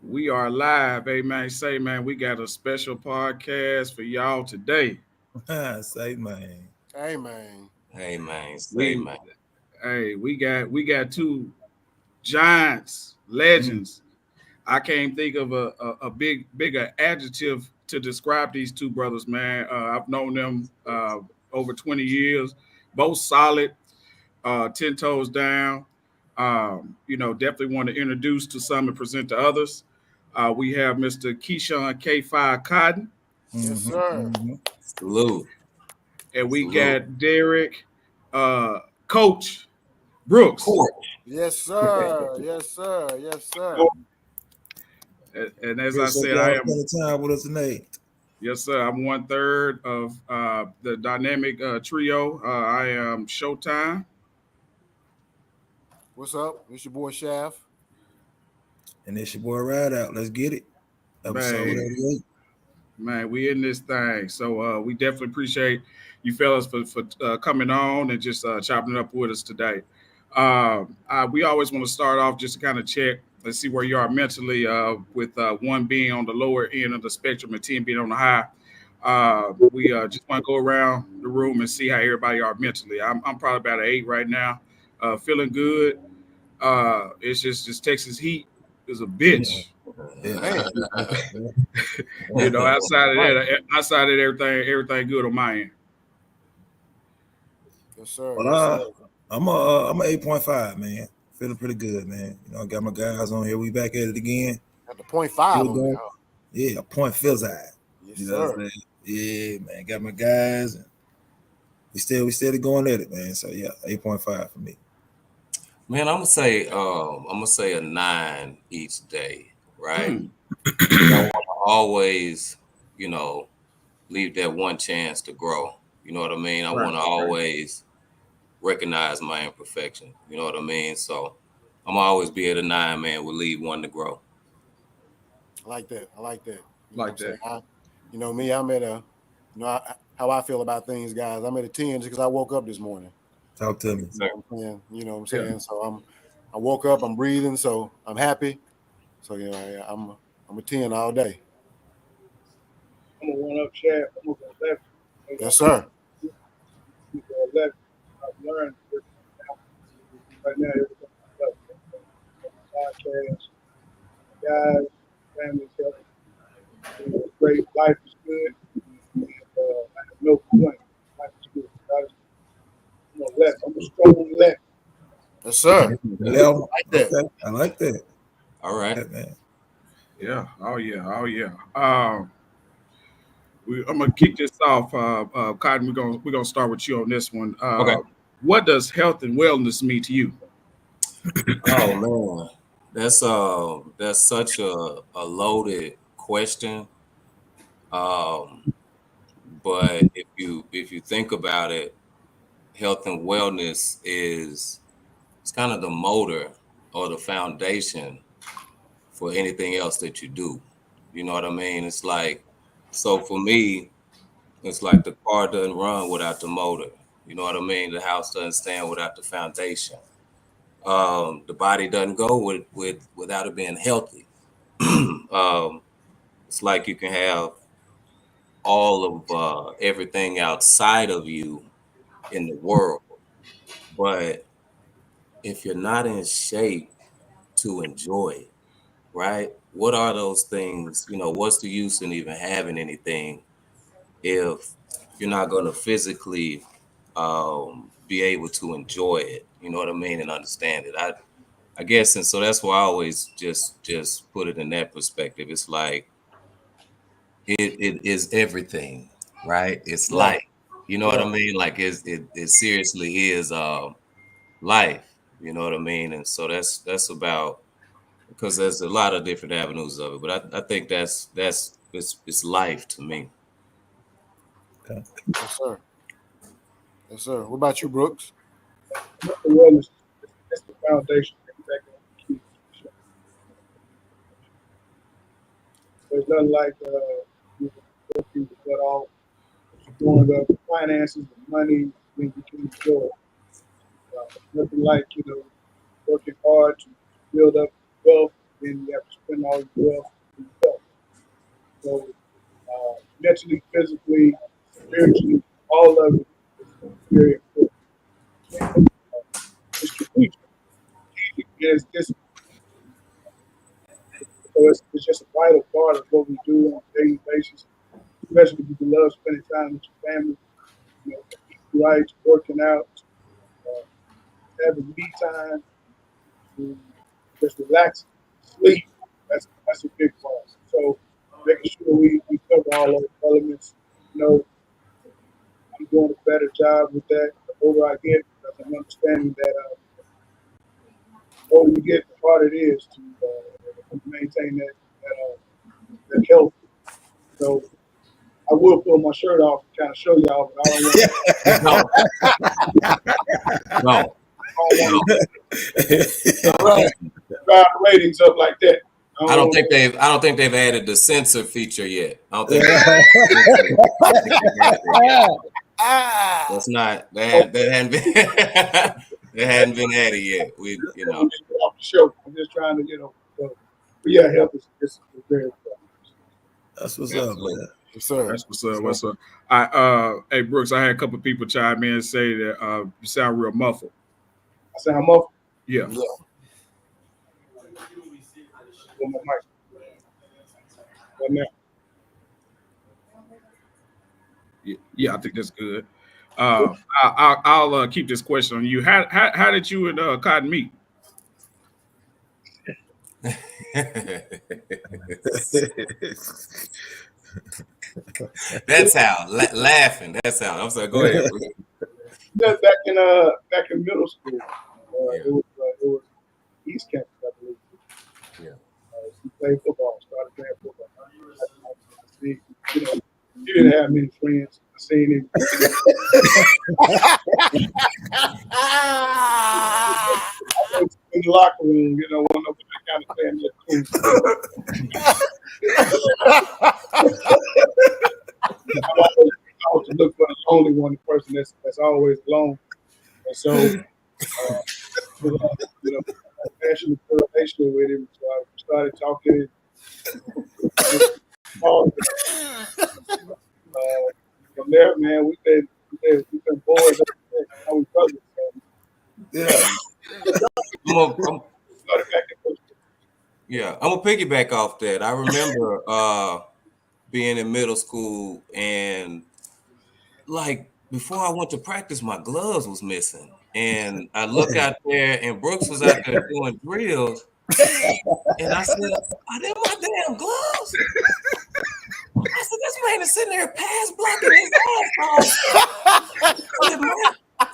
We are live. Hey man, say man, we got a special podcast for y'all today. Say man. Hey man. Hey man, say We man. we got two giants, Mm. legends. I can't think of a bigger adjective to describe these two brothers, man. I've known them over 20 years, both solid, 10 toes down. Definitely want to introduce to some and present to others. We have Mr. Kishan K5 Cotton, Yes, Mm-hmm. sir. Mm-hmm. Salute. and we Salute. got Derrick, Coach Brooks. Court. Yes, sir. Yes, sir. Yes, sir. And as I Appreciate said, I y'all am, spending time with us tonight. yes, sir, I'm one third of the dynamic trio. I am Showtime. What's up? It's your boy Shaft. And it's your boy Ride Out. Let's get it. Episode Man, 88. man, we in this thing. So we definitely appreciate you fellas for coming on and just chopping it up with us today. We always want to start off just to kind of check and see where you are mentally with one being on the lower end of the spectrum and 10 being on the high. We just want to go around the room and see how everybody are mentally. I'm probably about an 8 right now. Feeling good. It's just Texas heat is a Yeah. bitch. Yeah. Man. Right. Outside of that, everything good on my end. Yes, sir. But Yes, sir. I'm a 8.5, man. Feeling pretty good, man. I got my guys on here. We back at it again. Got the point five Still on it. going. Huh? Yeah, a point feels high. Yes, You know what sir. I'm saying? Yeah, man. Got my guys and we steady going at it, man. So yeah, 8.5 for me. Man, I'm gonna say a 9 each day, right? Hmm. Because I want to always, you know, leave that one chance to grow. You know what I mean? I Right, want to right. always recognize my imperfection. You know what I mean? So I'm always be at a 9, man. We'll leave one to grow. I like that. I like that. You know what I'm Like saying? that. Me, I'm at a, how I feel about things, guys. I'm at a 10 just because I woke up this morning. Talk to Yes, me. You know sir. what I'm saying? You know what I'm Yeah. saying? So I woke up, I'm breathing, so I'm happy. So, I'm a 10 all day. I'm a one up chat. I'm gonna go left. Yes, sir. I'm gonna go left. I've learned that right now everything's left. Podcast, guys, family's healthy. Great. Life is good. And, I have no complaint. Life is good. I'm gonna left. I'm a strong left. Yes, sir. Level. I like that. Okay. I like that. All right. Yeah, man. Yeah. Oh yeah. Oh yeah. I'm gonna kick this off. Cotton, we're gonna start with you on this one. Okay. What does health and wellness mean to you? Oh man, that's such a loaded question. Um, but if you think about it, health and wellness is it's kind of the motor or the foundation for anything else that you do. You know what I mean? It's like so for me, it's like the car doesn't run without the motor. You know what I mean? The house doesn't stand without the foundation. The body doesn't go without it being healthy. um, it's like you can have all of everything outside of you in the world, but if you're not in shape to enjoy it, right? What are those things? What's the use in even having anything if you're not going to physically be able to enjoy it? You know what I mean, and understand it. I guess, and so that's why I always just put it in that perspective. It's like it is everything, right? It's Yeah. life. You know what I Yeah. mean? Like it seriously is life. You know what I mean? And so that's about because there's a lot of different avenues of it, but I think it's life to me. Okay. Yes, sir. Yes, sir. What about you, Brooks? Mental wellness is the foundation. Exactly. There's nothing like you working your butt off, doing the finances and money when you can enjoy it. Nothing like working hard to build up wealth then you have to spend all your wealth on yourself. So mentally, physically, spiritually, all of it is very important. And, it's strategic. It's just so it's just a vital part of what we do on a daily basis, especially if you love spending time with your family, you know, eating right, working out, uh, having me time, to just relax, sleep. That's a big part. So making sure we cover all those elements. You know, I'm doing a better job with that the older I get because I'm understanding that the older you get, the harder it is to maintain that health. So I will pull my shirt off and kind of show y'all, but I don't want No, no, to Right. drive the ratings up like that. I don't think they've added the censor feature yet. I don't think that's not that hadn't been that hadn't been added yet. We Off the show. I'm just trying to, so, but yeah, health is very important. That's what's up, man. Yes, sir. That's what's up. What's up? Hey Brooks, I had a couple of people chime in and say that you sound real muffled. I say I'm up Yeah. Yeah. on my mic right now. Yeah, I think that's good. I'll keep this question on you. How did you and Cotton meet? That's how laughing. That's how. I'm sorry. Go ahead. Just back in middle school, it was East Campus, I believe. Yeah. He played football. Started playing football. See, he didn't have many friends. I seen him. In the locker room, one of the kind of family I always to look for the only one person that's always alone. And so, passionate relationship with him. So I started talking. From there, man, we've been boys. How we brothers. Yeah. I'm gonna piggyback off that. I remember being in middle school and like before I went to practice, my gloves was missing. And I look out there and Brooks was out there doing drills. And I said, are they my damn gloves? I said, this man is sitting there pass blocking his ass off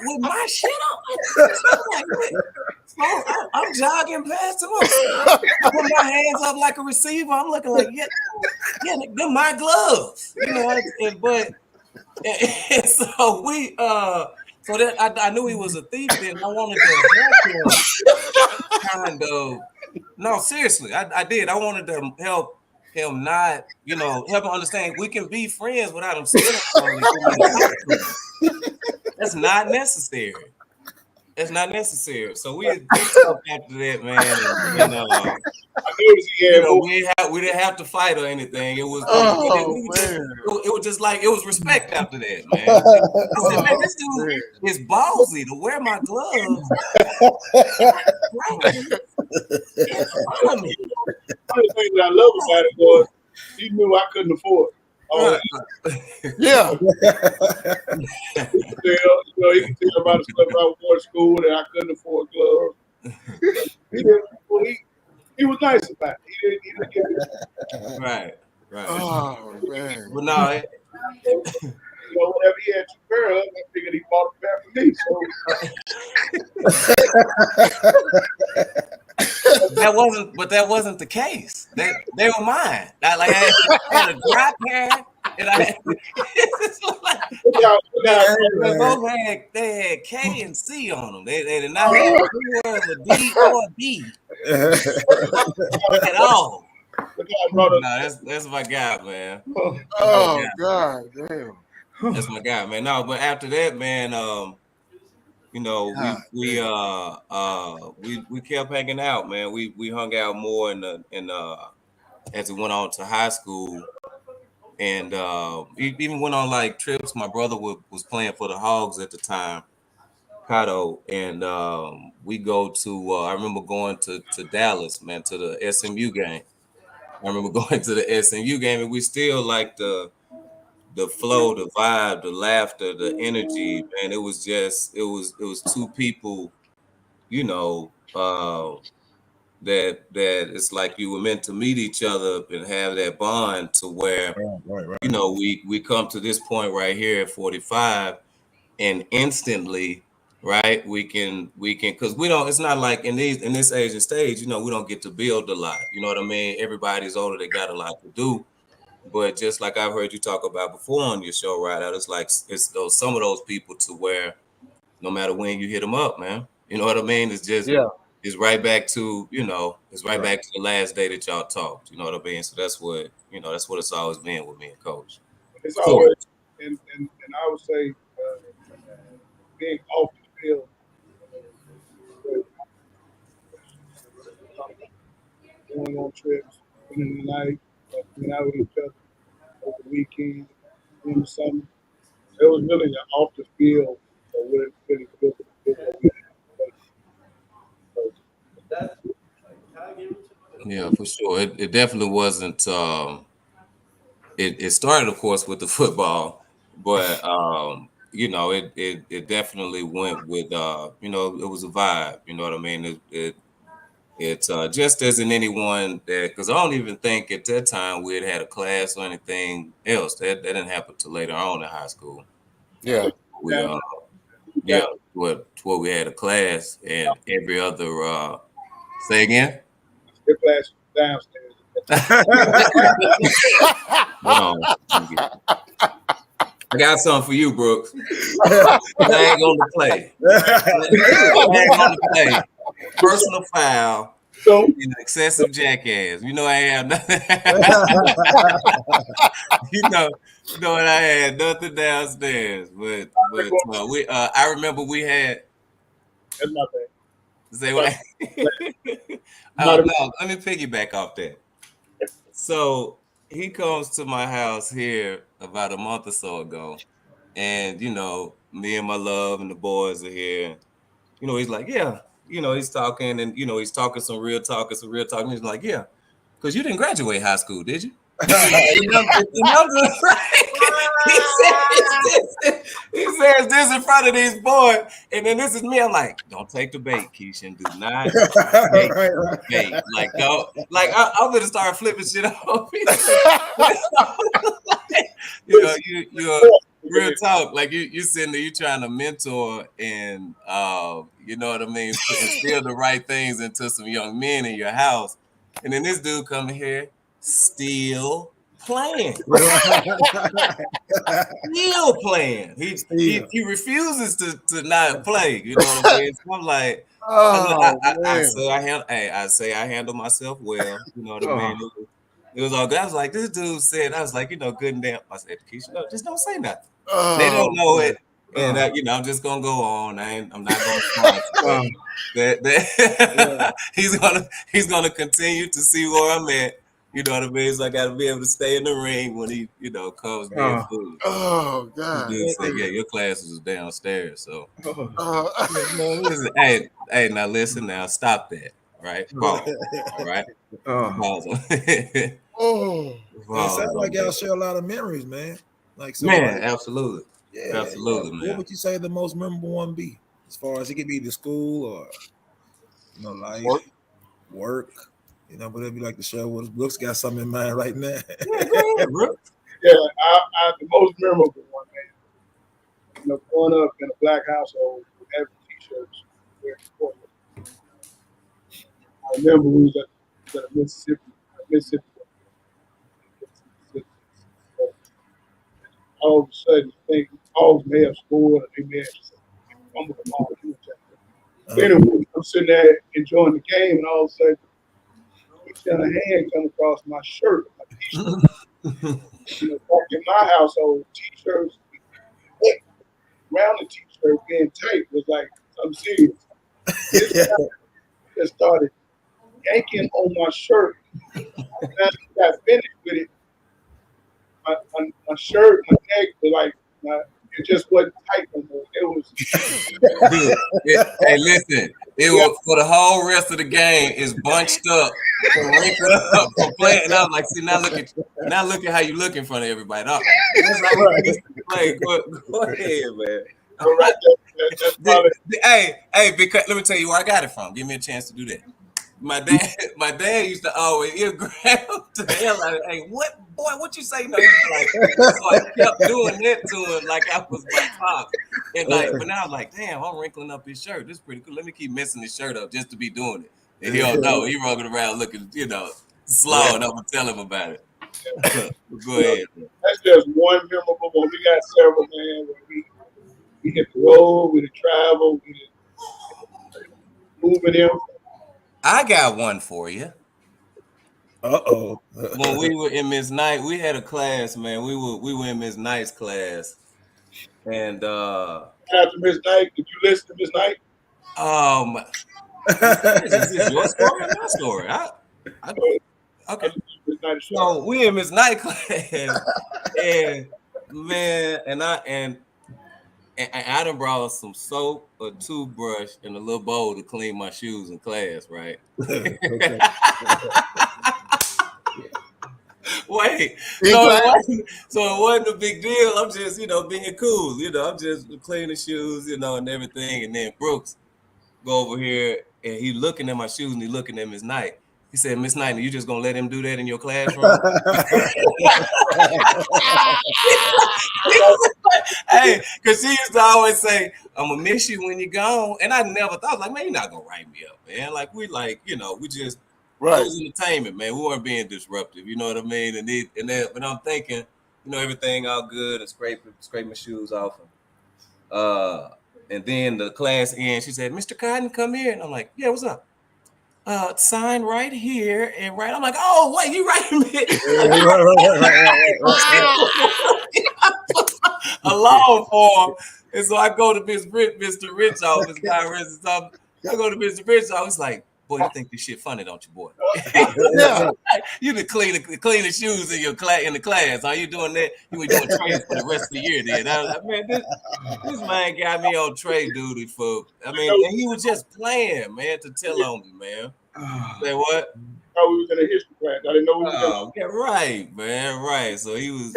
with my shit on. So I'm jogging past him. I put my hands up like a receiver. I'm looking like, yeah, they're my gloves. But so we so that I knew he was a thief then. I wanted to help him kind of. No, seriously, I did. I wanted to help him not, help him understand we can be friends without him stealing from me. That's not necessary. That's not necessary. So we did stuff after that, man. We didn't have to fight or anything. It was it was just like it was respect after that, man. I said, man, this dude is ballsy to wear my gloves. The only thing that I love about it was he knew I couldn't afford it. Yeah. He could tell about the stuff I wore to school that I couldn't afford gloves. He was nice about it. He didn't give me Right. Oh man. But no, whenever he had two girls, I figured he bought a pair for me. that wasn't the case. They were mine. I had a dry pair, and they had K and C on them. They did not have a D or a D at all. No, that's my guy, man. Oh God, damn. That's my guy, man. No, but after that, man, You know, we kept hanging out, man. We hung out more in as we went on to high school, and we even went on like trips. My brother was playing for the Hogs at the time, Cato, and we go to. I remember going to Dallas, man, to the SMU game. I remember going to the SMU game, and we still like the flow, the vibe, the laughter, the energy, man. It was two people, you know, that it's like you were meant to meet each other and have that bond to where Right. you know we come to this point right here at 45 and instantly, right, we can because we don't, it's not like in this age and stage, you know, we don't get to build a lot, you know what I mean? Everybody's older, they got a lot to do. But just like I've heard you talk about before on your show, right? It's like it's those some of those people to where no matter when you hit them up, man, you know what I mean? It's just it's right back to, you know, it's right back to the last day that y'all talked. You know what I mean? So that's what, you know, that's what it's always been with me and Coach. It's always, and I would say, being off the field, going on trips, spending the night, being out with each other over the weekend, in the summer. It was really the off the field that really built what we had. Yeah, for sure. It definitely wasn't. It started, of course, with the football, but you know, it definitely went with you know, it was a vibe. You know what I mean? It's just as in anyone that, because I don't even think at that time we had a class or anything else. That didn't happen till later on in high school. Yeah. We what we had a class and every other say again. The class downstairs. Hold on. I got something for you, Brooks. I ain't gonna play. Personal foul. So, Excessive jackass. You know I have nothing. you know what I had nothing downstairs. But we I remember we had. That's my bad. Say what? No, let me piggyback off that. So he comes to my house here about a month or so ago, and you know, me and my love and the boys are here. You know, he's like, yeah, you know, he's talking and you know, he's talking some real talk. He's like, yeah, because you didn't graduate high school, did you? He says this in front of these boys, and then this is me. I'm like, don't take the bait, Kishan. Do not take the bait. Like, go, like I'm gonna start flipping shit off. You know, you're real talk. Like you sitting there, you trying to mentor and you know what I mean, instill the right things into some young men in your house, and then this dude coming here still playing. Still playing. He refuses to not play. You know what I mean? So I'm like, I say I handle myself well. You know what I mean? It was all good. I was like, this dude said, I was like, you know, good and damn. I said, Keisha, no, just don't say nothing. They don't know it. And you know, I'm just gonna go on. I'm not gonna he's gonna continue to see where I'm at. You know what I mean? So I got to be able to stay in the ring when he, you know, comes being food. Oh God! He did say, yeah, your classes is downstairs. So, hey, now listen, now stop that, right? Pause, all right? Pause. It sounds like y'all share a lot of memories, man. Like, so man, absolutely, yeah, absolutely, man. What would you say the most memorable one be? As far as it could be the school or, you know, life, work. You know, whatever you like to share with us. Brooks got something in mind right now. Yeah, go ahead, Brooks. Yeah, I the most memorable one, man. You know, growing up in a black household with having t-shirts, very important. I remember we was at Mississippi. All of a sudden, I think all may have scored, or they may have fumbled the ball. Anyway, I'm sitting there enjoying the game, and all of a sudden, a hand come across my shirt, my t-shirt. You know, back in my household, t-shirts, around the t-shirt being tight was like I'm serious. This guy just started yanking on my shirt. Now he got finished with it. My shirt, my neck, was like it just wasn't tight no more. It was Dude, hey, listen. It yeah, was for the whole rest of the game is bunched up, wrinkled up from playing. And I was like, see, now look at how you look in front of everybody. That's how we used to play. Go ahead, man. so right there. That's probably Hey, because let me tell you where I got it from. Give me a chance to do that. My dad used to always he'll grab the hell out of it. Hey, what you say? No, he's like, so I kept doing that to him like I was my pop. And like, but now I'm like, damn, I'm wrinkling up his shirt. This is pretty cool. Let me keep messing his shirt up just to be doing it. And he don't know. He running around looking, slow, and I'm gonna tell him about it. Go ahead. that's just one memorable one. We got several, man. Where we hit the road, we did travel, we did moving in. I got one for you. Uh-oh. When we were in Miss Knight, we had a class, man. We were in Miss Knight's class, and Shout out to Miss Knight. Did you listen to Miss Knight? is this your story or my story? Okay. Miss Knight is So we in Miss Knight class, and man, and I done brought some soap, a toothbrush, and a little bowl to clean my shoes in class, right? Okay. Wait, so it wasn't a big deal. I'm just, being cool. I'm just cleaning shoes, and everything. And then Brooks go over here, and he looking at my shoes, and he looking at Miss Knight. He said, Miss Knight, you just gonna let him do that in your classroom? Hey, because she used to always say, I'm gonna miss you when you're gone. And I never thought, like, man, you're not gonna write me up, man. Like, we just Right. it was entertainment, man. We weren't being disruptive, you know what I mean? But I'm thinking, everything all good and scrape my shoes off. And then the class ends, she said, Mr. Cotton, come here. And I'm like, yeah, what's up? Sign right here and right. I'm like, oh, wait, you writing me a long form. And so I go to Mr. Rich office, I go to Mr. Rich office, like, boy, you think this shit funny, don't you, boy? Yeah. You can clean the shoes in the class. Are you doing that? You were doing trades for the rest of the year then. I was like, man, this man got me on trade duty and he was just playing, man, to tell on me, man. Say what? Oh, we was in a history class. I didn't know we was Oh, yeah, right, man, right. So he was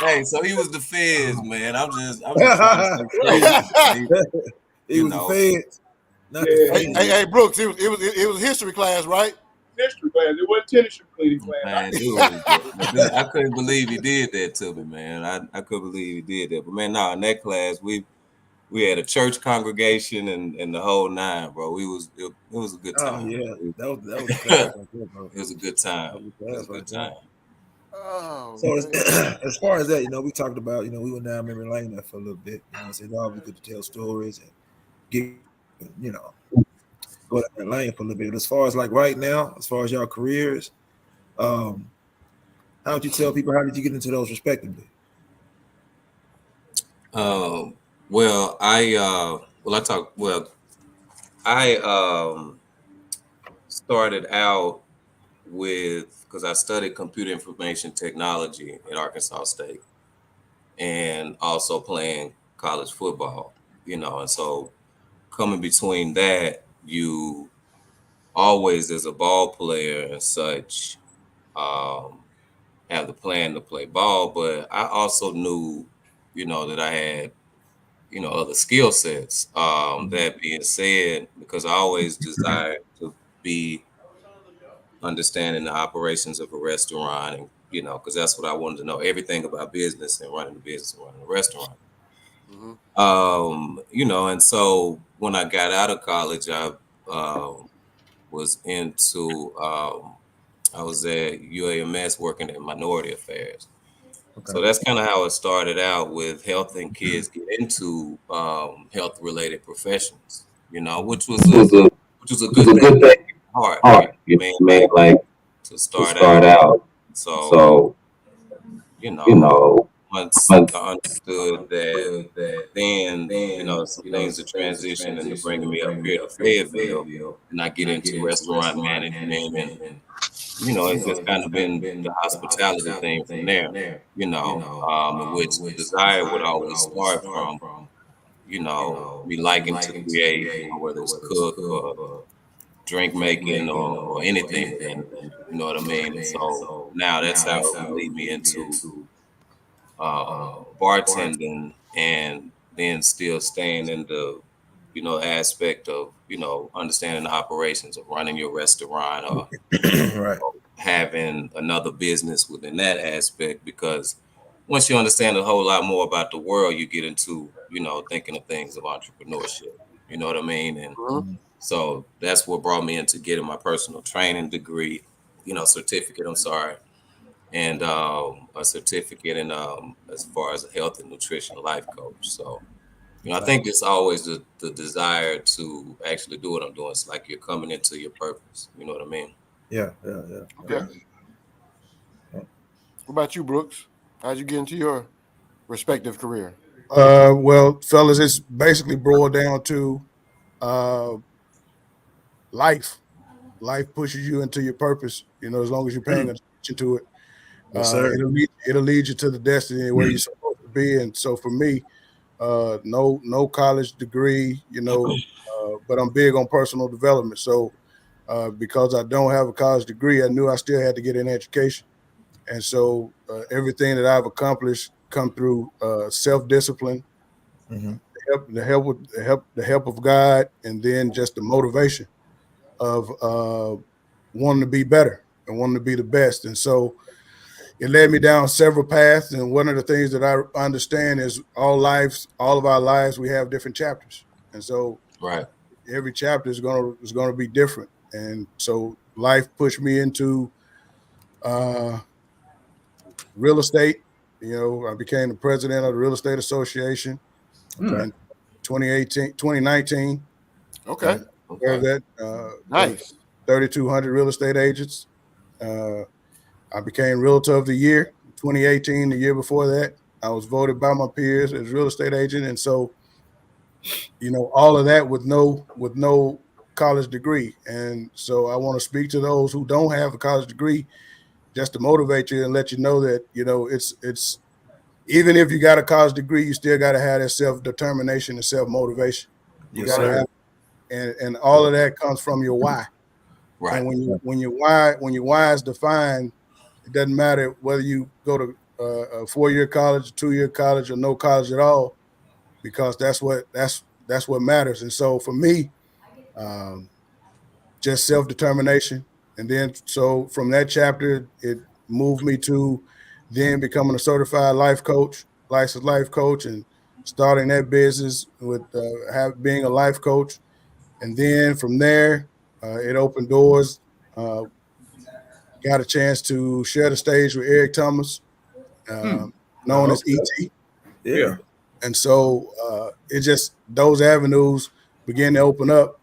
man, so he was the feds, man. I'm just trying to stay crazy. He was the feds. Not the feds. Hey, Brooks, it was history class, right? history class. It wasn't tennis shoe cleaning class. Man, dude, I couldn't believe he did that to me, man. I couldn't believe he did that. But man, no, in that class, we had a church congregation and the whole nine, bro. It was a good time. Oh yeah, that was a class right there, bro. It was a good time. It was a good time. Oh, So as far as that, we talked about, we went down memory lane there for a little bit. It's always good to tell stories and get, go down that lane for a little bit. But as far as like right now, as far as y'all careers, how would you tell people, how did you get into those respectively? Well, I started out because I studied computer information technology at Arkansas State and also playing college football, and so coming between that, you always, as a ball player and such, have the plan to play ball, but I also knew, that I had, other skill sets. That being said, because I always desired to be understanding the operations of a restaurant, and because that's what I wanted to know, everything about business and running the business and running a restaurant. And so when I got out of college, I was I was at UAMS working in minority affairs. Okay. So that's kind of how it started out, with helping kids get into health related professions, which was a good thing. Hard, like to start out. So, once I understood that, then some things are transition into bringing me up here to Fayetteville, and I get into restaurant management, and it's just kind of been the hospitality thing from there. In which the desire would always start from me liking to create, whether it's cook or drink making or anything of that nature. You know what I mean? And so now that's how it would lead me into bartending, and then still staying in the aspect of understanding the operations of running your restaurant, or Right. having another business within that aspect. Because once you understand a whole lot more about the world, you get into thinking of things of entrepreneurship. You know what I mean? And so that's what brought me into getting my personal training degree, certificate. I'm sorry. And a certificate in as far as a health and nutrition life coach. So, I think it's always the desire to actually do what I'm doing. It's like you're coming into your purpose. You know what I mean? Yeah. Okay. What about you, Brooks? How'd you get into your respective career? Well, fellas, it's basically boiled down to life. Life pushes you into your purpose. As long as you're paying attention to it, Yes, sir. it'll lead you to the destiny where you're supposed to be. And so for me, no college degree, but I'm big on personal development. So because I don't have a college degree, I knew I still had to get an education. And so everything that I've accomplished come through self-discipline, the help of God, and then just the motivation of wanting to be better and wanting to be the best. And so it led me down several paths. And one of the things that I understand is all of our lives, we have different chapters. And so Right. every chapter is gonna be different. And so life pushed me into real estate. I became the president of the Real Estate Association in 2019. Okay. That Nice. 3,200 real estate agents. I became Realtor of the Year 2018. The year before that, I was voted by my peers as real estate agent. And so, all of that with no college degree. And so I want to speak to those who don't have a college degree, just to motivate you and let you know that, it's even if you got a college degree, you still got to have that self-determination and self-motivation. You got to have, and all of that comes from your why. Right. And when your why is defined, it doesn't matter whether you go to a 4-year college, 2-year college, or no college at all, because that's what matters. And so for me, just self-determination. And then so from that chapter, it moved me to then becoming a certified licensed life coach, and starting that business with being a life coach. And then from there, it opened doors. Got a chance to share the stage with Eric Thomas, known as ET. Yeah. And so it just, those avenues begin to open up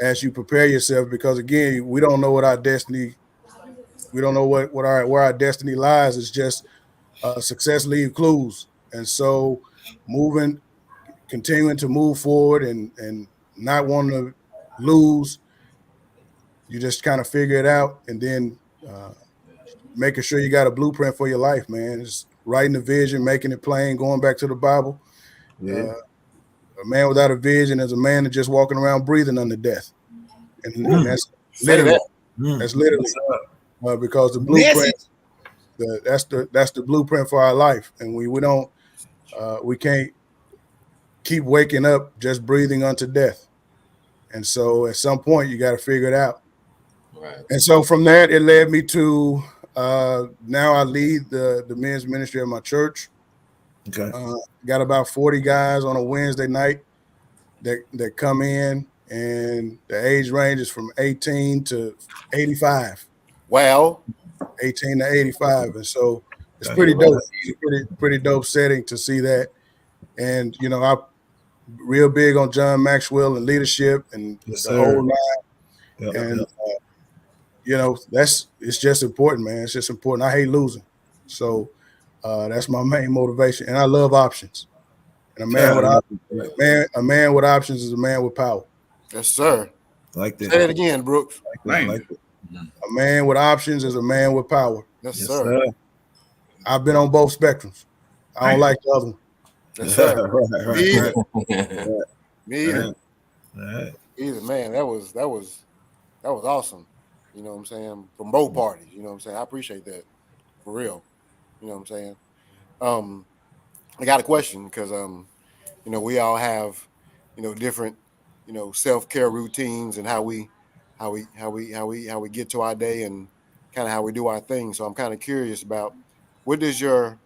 as you prepare yourself, because again, we don't know what our destiny, we don't know where our destiny lies. It's just success leave clues. And so continuing to move forward and not wanting to lose, you just kind of figure it out, and then making sure you got a blueprint for your life, man. It's writing the vision, making it plain, going back to the Bible. Yeah. A man without a vision is a man that's just walking around breathing under death. And that's literally, because the blueprint, that's the blueprint for our life. And we can't keep waking up just breathing unto death. And so at some point you got to figure it out. Right. And so from that, it led me to now I lead the men's ministry of my church. Okay. Got about 40 guys on a Wednesday night that come in, and the age range is from 18 to 85. Wow. 18 to 85. And so it's pretty dope. It's a pretty dope setting to see that. And, I'm real big on John Maxwell and leadership and the whole line. And, it's just important, man. It's just important. I hate losing. So That's my main motivation, and I love options. And a man with options is a man with power. Yes, sir. Like that. Say it again, Brooks. Like that. A man with options is a man with power. Yes, Yes, sir. sir. I've been on both spectrums. I don't like the other one. Yes, sir. Right. Me either. Right. Me either. All right. Either, man. That was awesome. You know what I'm saying? From both parties. You know what I'm saying? I appreciate that. For real. You know what I'm saying? I got a question because we all have, different, self-care routines and how we get to our day and kind of how we do our thing. So I'm kind of curious about what does your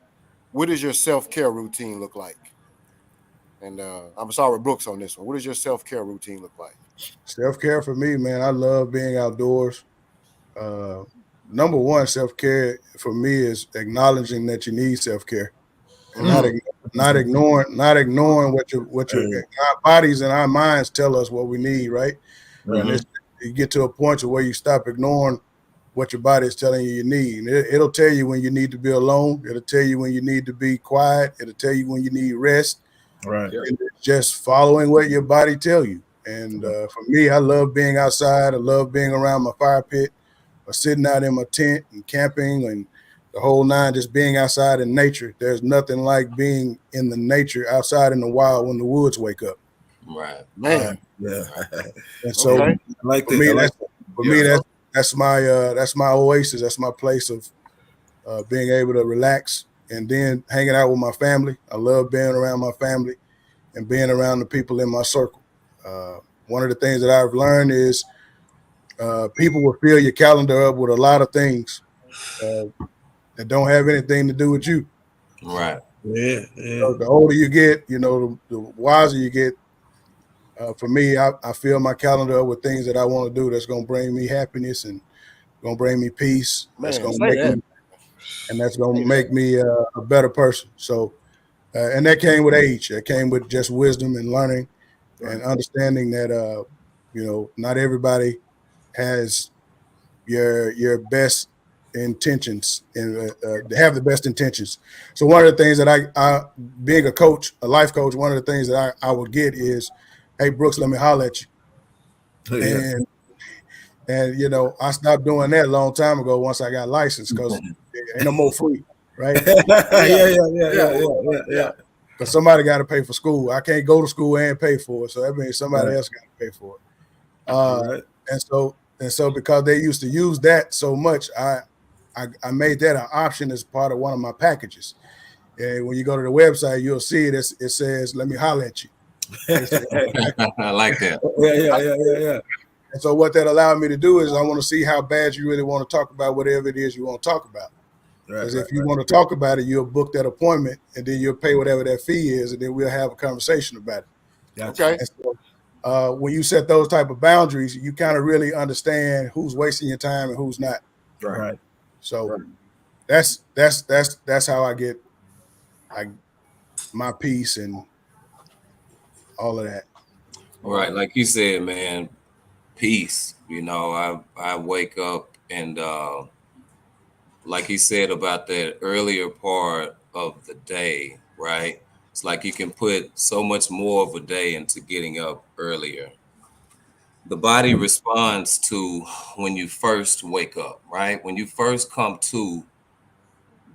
self-care routine look like? And I'm sorry, Brooks, on this one. What does your self-care routine look like? Self-care for me, man, I love being outdoors. Number one, self-care for me is acknowledging that you need self-care and not ignoring what our bodies and our minds tell us what we need, right? And you get to a point to where you stop ignoring what your body is telling you need. It'll tell you when you need to be alone. It'll tell you when you need to be quiet. It'll tell you when you need rest. Right. And it's just following what your body tell you. And for me, I love being outside. I love being around my fire pit or sitting out in my tent and camping and the whole nine, just being outside in nature. There's nothing like being in the nature outside in the wild when the woods wake up. Right. Man. Yeah. And so Okay. for me, that's my oasis. That's my place of being able to relax and then hanging out with my family. I love being around my family and being around the people in my circle. One of the things that I've learned is people will fill your calendar up with a lot of things that don't have anything to do with you. Right. Yeah. So the older you get, the wiser you get. For me, I fill my calendar up with things that I want to do that's going to bring me happiness and going to bring me peace. That's going to make me a better person. So, and that came with age. That came with just wisdom and learning and understanding that, not everybody has your best intentions and have the best intentions. So one of the things that I being a coach, a life coach, one of the things that I would get is, hey, Brooks, let me holler at you. Yeah. And I stopped doing that a long time ago once I got licensed because ain't no more free, right? Yeah. Because somebody got to pay for school. I can't go to school and pay for it, so that means somebody else got to pay for it. And so because they used to use that so much, I made that an option as part of one of my packages. And when you go to the website, you'll see it. It says, "Let me holler at you." I like that. Yeah. And so what that allowed me to do is I want to see how bad you really want to talk about whatever it is you want to talk about. Because if you want to talk about it, you'll book that appointment and then you'll pay whatever that fee is, and then we'll have a conversation about it. Gotcha. Okay. And so, when you set those type of boundaries, you kind of really understand who's wasting your time and who's not. Right. So that's how I get my peace and all of that. Right. Like you said, man, peace. I wake up and like he said about that earlier part of the day, right? It's like you can put so much more of a day into getting up earlier. The body responds to when you first wake up, right? When you first come to,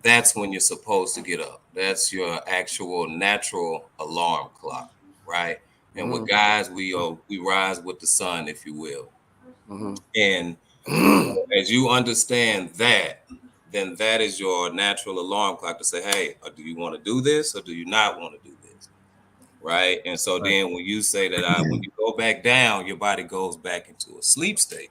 that's when you're supposed to get up. That's your actual natural alarm clock, right? And with guys, we rise with the sun, if you will. And as you understand that, then that is your natural alarm clock to say, hey, do you want to do this or do you not want to do this? Right. And so then when you say that when you go back down, your body goes back into a sleep state.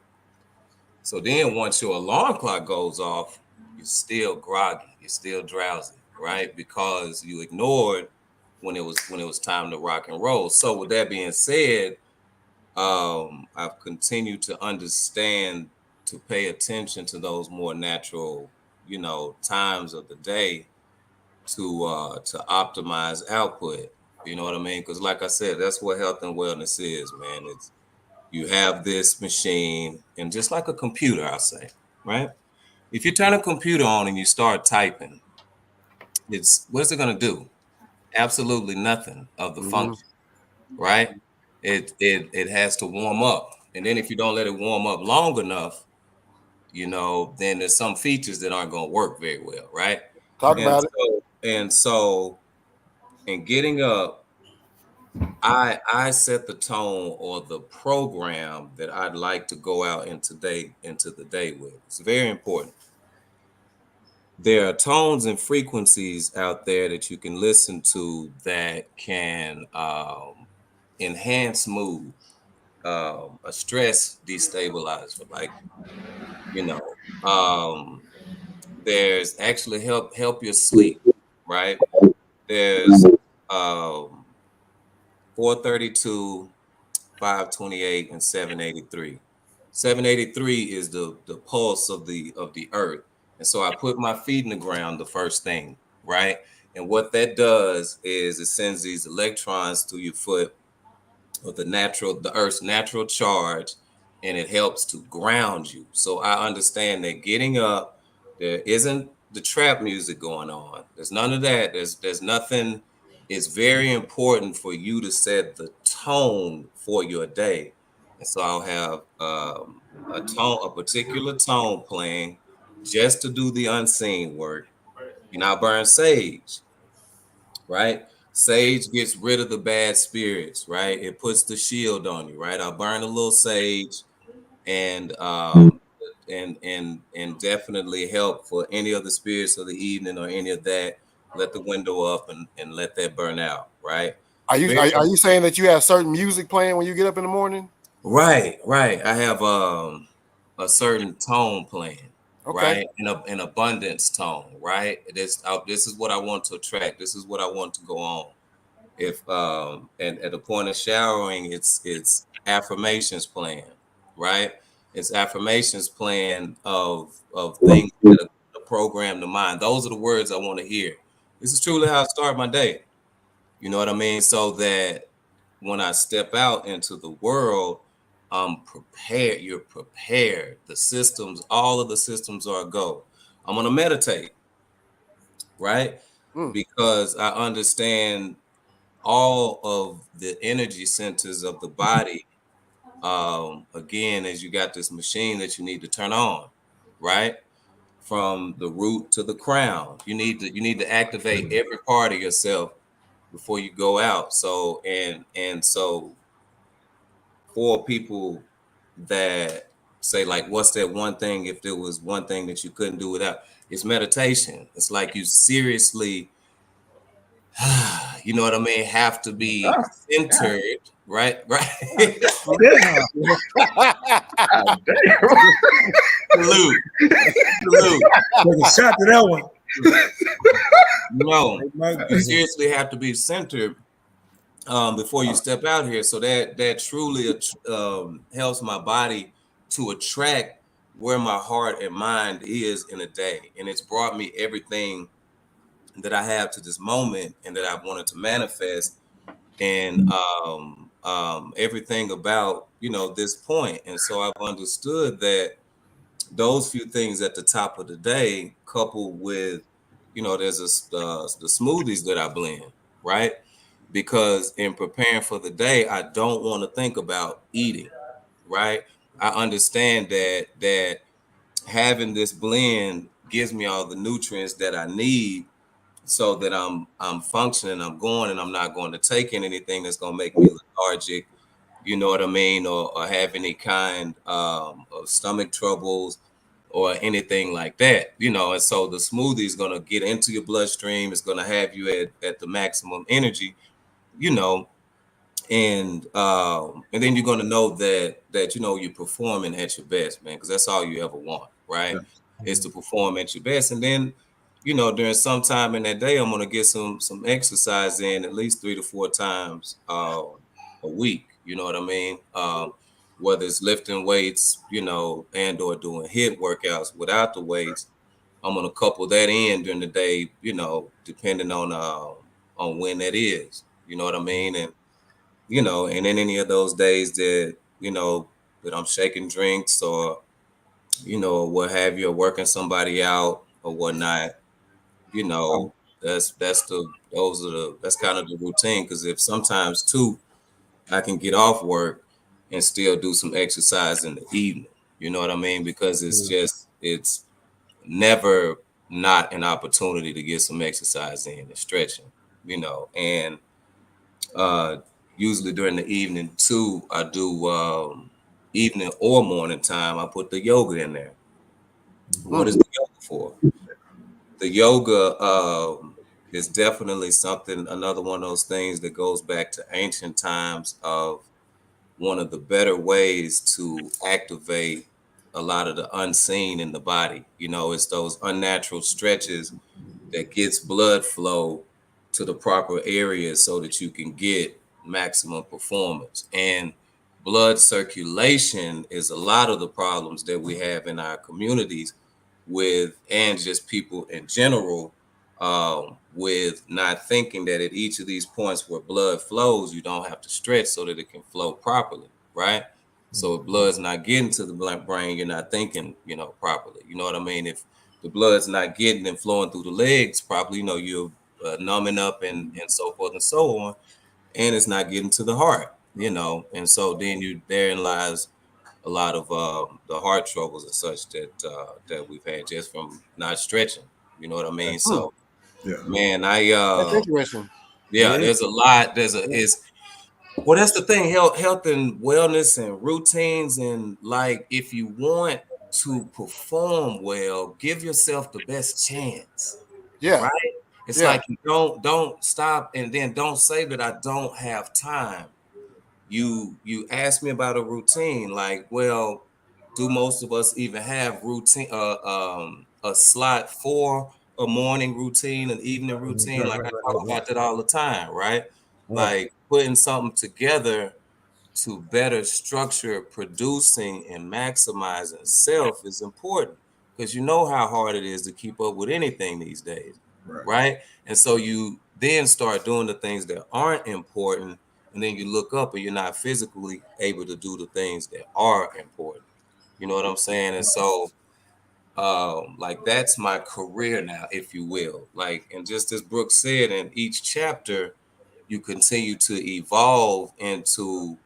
So then once your alarm clock goes off, you're still groggy, you're still drowsy, right? Because you ignored when it was time to rock and roll. So with that being said, I've continued to understand to pay attention to those more natural, times of the day to optimize output. You know what I mean? Because like I said, that's what health and wellness is, man. It's you have this machine, and just like a computer, I'll say, right? If you turn a computer on and you start typing, it's what is it going to do? Absolutely nothing of the Mm-hmm. function, right? It has to warm up, and then if you don't let it warm up long enough, then there's some features that aren't going to work very well, right? Talk And about it. so in getting up, I set the tone or the program that I'd like to go out into the day with. It's very important. There are tones and frequencies out there that you can listen to that can enhance mood, a stress destabilizer, like you know. There's actually help your sleep, right? There's um 432, 528, and 783. 783 is the pulse of the earth. And so I put my feet in the ground the first thing, right? And what that does is it sends these electrons to your foot of the earth's natural charge, and it helps to ground you. So I understand that getting up, there isn't the trap music going on. There's none of that. There's nothing. It's very important for you to set the tone for your day. And so I'll have a particular tone playing just to do the unseen work. I burn sage, right? Sage gets rid of the bad spirits, right? It puts the shield on you, right? I'll burn a little sage and definitely help for any of the spirits of the evening or any of that. Let the window up and let that burn out, right? Are you Very, are you saying that you have certain music playing when you get up in the morning? right. I have a certain tone playing, Okay. right? An abundance tone, right? This is what I want to attract. This is what I want to go on. If and at the point of showering, it's affirmations plan, right? It's affirmations plan of things that are gonna program the mind. Those are the words I want to hear. This is truly how I start my day. You know what I mean? So that when I step out into the world, I'm prepared. You're prepared. The systems, all of the systems are a go. I'm gonna meditate, right? Mm. Because I understand all of the energy centers of the body, again, as you got this machine that you need to turn on, right? From the root to the crown, you need to activate every part of yourself before you go out. So and so for people that say, like, what's that one thing, if there was one thing that you couldn't do without, it's meditation. It's like you seriously you know what I mean, have to be centered, right? Right. Yeah. Salute. Salute. Take a shot to that one. No, you seriously have to be centered before you step out here. So that truly helps my body to attract where my heart and mind is in a day. And it's brought me everything that I have to this moment and that I wanted to manifest, and everything about this point. And so I've understood that those few things at the top of the day, coupled with there's the smoothies that I blend, right? Because in preparing for the day, I don't want to think about eating, right? I understand that having this blend gives me all the nutrients that I need so that I'm functioning, I'm going, and I'm not going to take in anything that's going to make me lethargic, you know what I mean, or have any kind of stomach troubles or anything like that, and so the smoothie is going to get into your bloodstream. It's going to have you at the maximum energy, you know and then you're going to know that you're performing at your best, man, because that's all you ever want, right? Is to perform at your best. And then during some time in that day, I'm going to get some exercise in at least 3 to 4 times a week, you know what I mean, whether it's lifting weights, and or doing hip workouts without the weights. I'm going to couple that in during the day, depending on when that is, you know what I mean. And in any of those days that I'm shaking drinks or, what have you, or working somebody out or whatnot, That's kind of the routine. Because if sometimes too, I can get off work and still do some exercise in the evening. You know what I mean? Because it's never not an opportunity to get some exercise in and stretching. And usually during the evening too, I do evening or morning time. I put the yoga in there. What is the yoga for? The yoga is definitely another one of those things that goes back to ancient times of one of the better ways to activate a lot of the unseen in the body. It's those unnatural stretches that gets blood flow to the proper areas so that you can get maximum performance. And blood circulation is a lot of the problems that we have in our communities and just people in general, with not thinking that at each of these points where blood flows, you don't have to stretch so that it can flow properly, right? So if blood's not getting to the brain, you're not thinking, properly. You know what I mean? If the blood's not getting and flowing through the legs properly, you're numbing up and so forth and so on, and it's not getting to the heart, and so then therein lies a lot of the heart troubles and such that we've had just from not stretching. You know what I mean? So, man, That's interesting. There's a lot. That's the thing. Health and wellness and routines, and like if you want to perform well, give yourself the best chance. Yeah. Right. It's like you don't stop and then don't say that I don't have time. You asked me about a routine, like, well, do most of us even have routine a slot for a morning routine, an evening routine? Like I talk about that all the time, right? Like putting something together to better structure producing and maximizing self is important, because you know how hard it is to keep up with anything these days, right? And so you then start doing the things that aren't important, and then you look up and you're not physically able to do the things that are important. You know what I'm saying? And so like that's my career now, if you will. Like, and just as Brooke said, in each chapter you continue to evolve into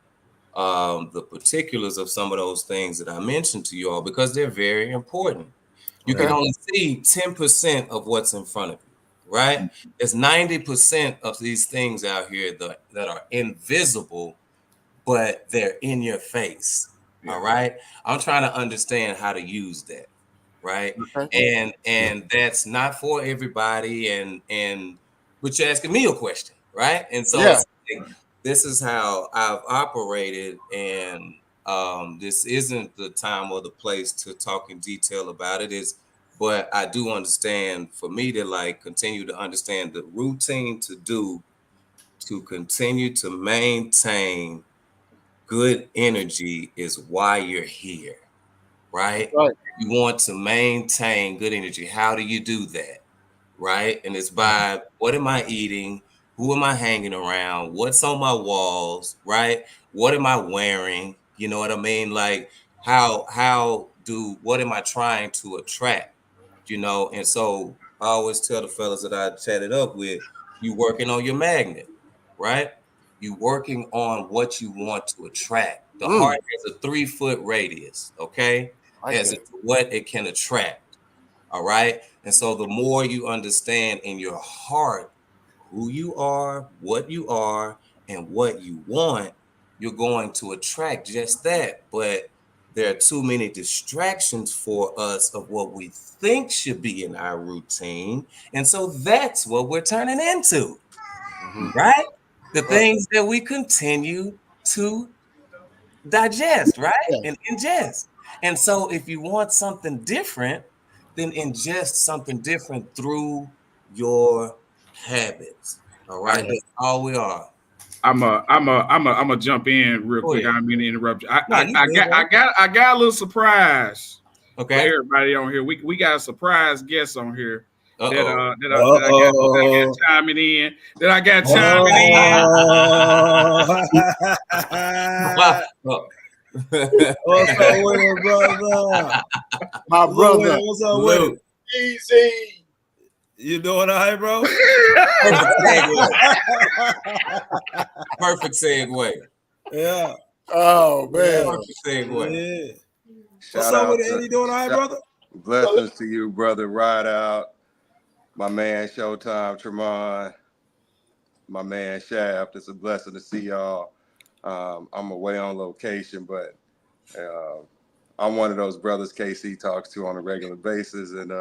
the particulars of some of those things that I mentioned to you all, because they're very important. You can only see 10% of what's in front of you, right? There's 90% of these things out here that are invisible, but they're in your face. All right. I'm trying to understand how to use that. Right. And that's not for everybody. But you're asking me a question, right? And so it's like, this is how I've operated, and this isn't the time or the place to talk in detail about it. But I do understand, for me to like continue to understand the routine to do to continue to maintain good energy is why you're here, right? You want to maintain good energy. How do you do that? Right? And it's by, what am I eating? Who am I hanging around? What's on my walls? Right? What am I wearing? You know what I mean? Like what am I trying to attract? And so I always tell the fellas that I chatted up with, you working on your magnet, right? You working on what you want to attract. The heart has a 3-foot radius, okay? As to what it can attract. All right. And so the more you understand in your heart who you are, what you are, and what you want, you're going to attract just that. But there are too many distractions for us of what we think should be in our routine. And so that's what we're turning into, right? The things that we continue to digest, right? And ingest. And so if you want something different, then ingest something different through your habits. All right. That's all we are. I'm a jump in real quick. I don't mean to interrupt you. I got a little surprise for everybody on here. We got a surprise guest on here that I got chiming in. What's up with it, brother? My brother. What's up with it? Easy. You doing all right, bro? Perfect segue. Yeah. Oh man. Perfect segue. Yeah. Shout What's up out with it, to- Eddie? Doing all right, brother? Blessings to you, brother. Ride out. My man Showtime Tremont. My man Shaft. It's a blessing to see y'all. I'm away on location, but I'm one of those brothers KC talks to on a regular basis, and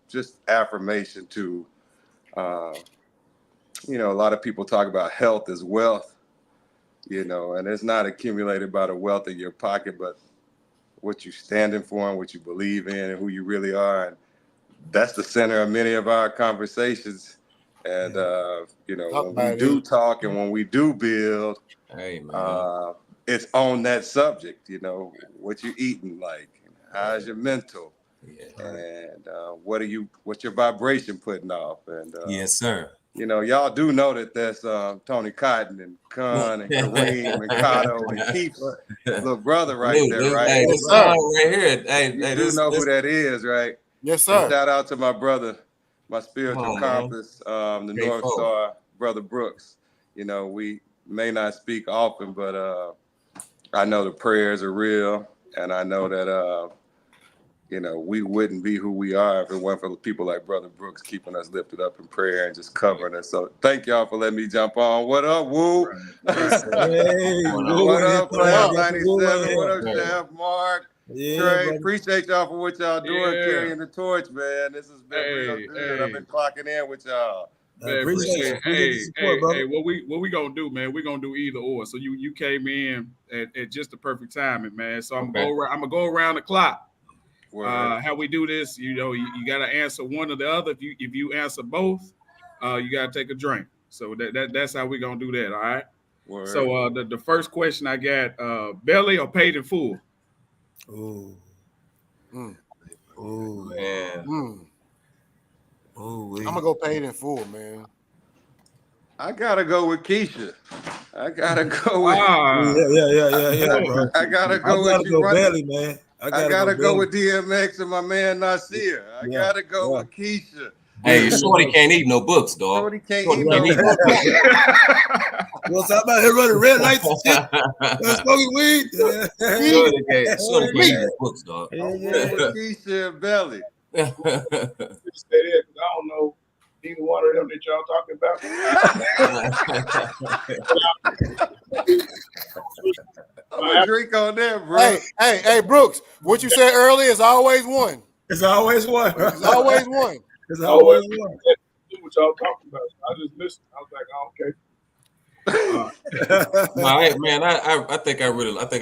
just affirmation to, you know, a lot of people talk about health as wealth, you know, and it's not accumulated by the wealth in your pocket, but what you're standing for and what you believe in and who you really are. And that's the center of many of our conversations. And, you know, Talk when we about do it. talk and when we do build, Hey, man. it's on that subject, you know, what you eating like, how's your mental, Yeah. and what's your vibration putting off? And, Yes, sir. you know, y'all do know that there's Tony Cotton and Khan and Kareem and Kato and Keith's little brother right there, right? Hey, this song right here. Hey, You do know who that is, right? Yes, So sir. shout out to my brother, my spiritual Come on, man. compass, the K4. North Star, Brother Brooks. You know, we may not speak often, but I know the prayers are real, and I know that you know, we wouldn't be who we are if it weren't for people like Brother Brooks keeping us lifted up in prayer and just covering us. So thank y'all for letting me jump on. What up, Woo? Hey, What up, Class 97? What up, Yeah. Chef Mark? Yeah, Trey, brother. appreciate y'all for what y'all doing, Yeah. carrying the torch, man. This has been real Hey, good. hey. I've been clocking in with y'all. I Man, appreciate appreciate it. Appreciate the support, brother. hey, what we gonna do, man? We're gonna do either or. So you came in at just the perfect timing, man. So I'm gonna go around the clock. How we do this, you know, you gotta answer one or the other. If you answer both, you gotta take a drink. So that's how we gonna do that, all right? Word. So the first question I got, belly or paid in full? Ooh. Mm. Ooh. Man. Mm. Ooh. I'm gonna go paid in full, man. I gotta go with Keisha. I gotta go with. Yeah, bro. I gotta I go gotta with you. go belly, man. I gotta go belly. with DMX and my man Nasir. I gotta go with Keisha. Hey, Shorty can't eat no books, dog. Shorty can't Shorty eat can't no eat books. What's up about here running red lights and shit? Smoking weed. Shorty can't eat no books, dog. I'm going with Keisha and Belly. Just say that because I don't know either one of them that y'all talking about. I'm gonna drink on that, bro. Hey, Brooks. What you said earlier is always one. It's always one. It's always one. It's always one. What y'all talking about? I just listened. I was like, oh, okay. No, man, I think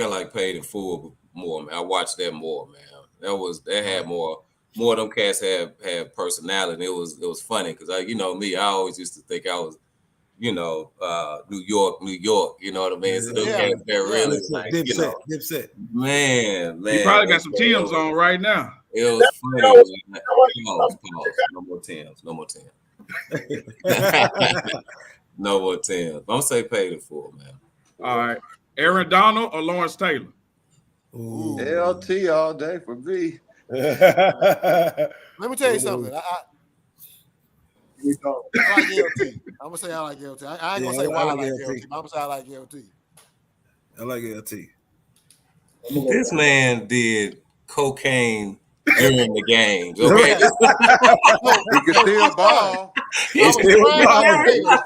I like Paid in Full more, man. I watched that more, man. That had more of them cats had personality. And it was funny because you know me, I always used to think I was, you know, New York, you know what I mean? So them cats that really like, you know, Dipset. Man. You probably got some Tim's on right now. It was funny. No more Tim's. No more Tim's. I'm gonna say Paid in Full, man. All right. Aaron Donald or Lawrence Taylor? Ooh. LT all day for me. Let me tell you something. I like LT. I'm gonna say I like LT. I ain't gonna say why I like LT, but I'm gonna say I like LT. I like LT. This man did cocaine during the games. Okay, He can still ball. He's He can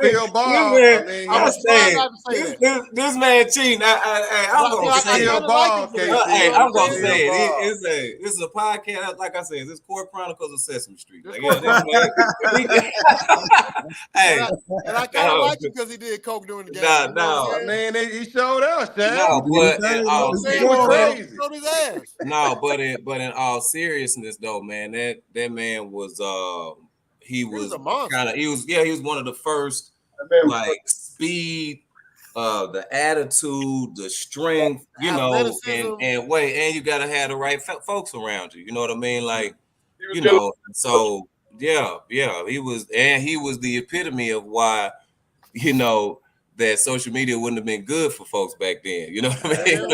still ball. I mean, I was trying not to say that. This man cheating. I'm gonna say still ball, Hey, I'm gonna say it. It's a podcast. Like I said, it's Chronicles of Sesame Street. Like, hey, and I kind of like him because he did coke during the game. I mean, he showed us that. No, but in all seriousness, though, man, that man was he was a monster. He was one of the first like speed, the attitude, the strength, you know, and you gotta have the right folks around you. You know what I mean? Like, you know, so yeah, he was the epitome of why, you know, that social media wouldn't have been good for folks back then. You know what I mean?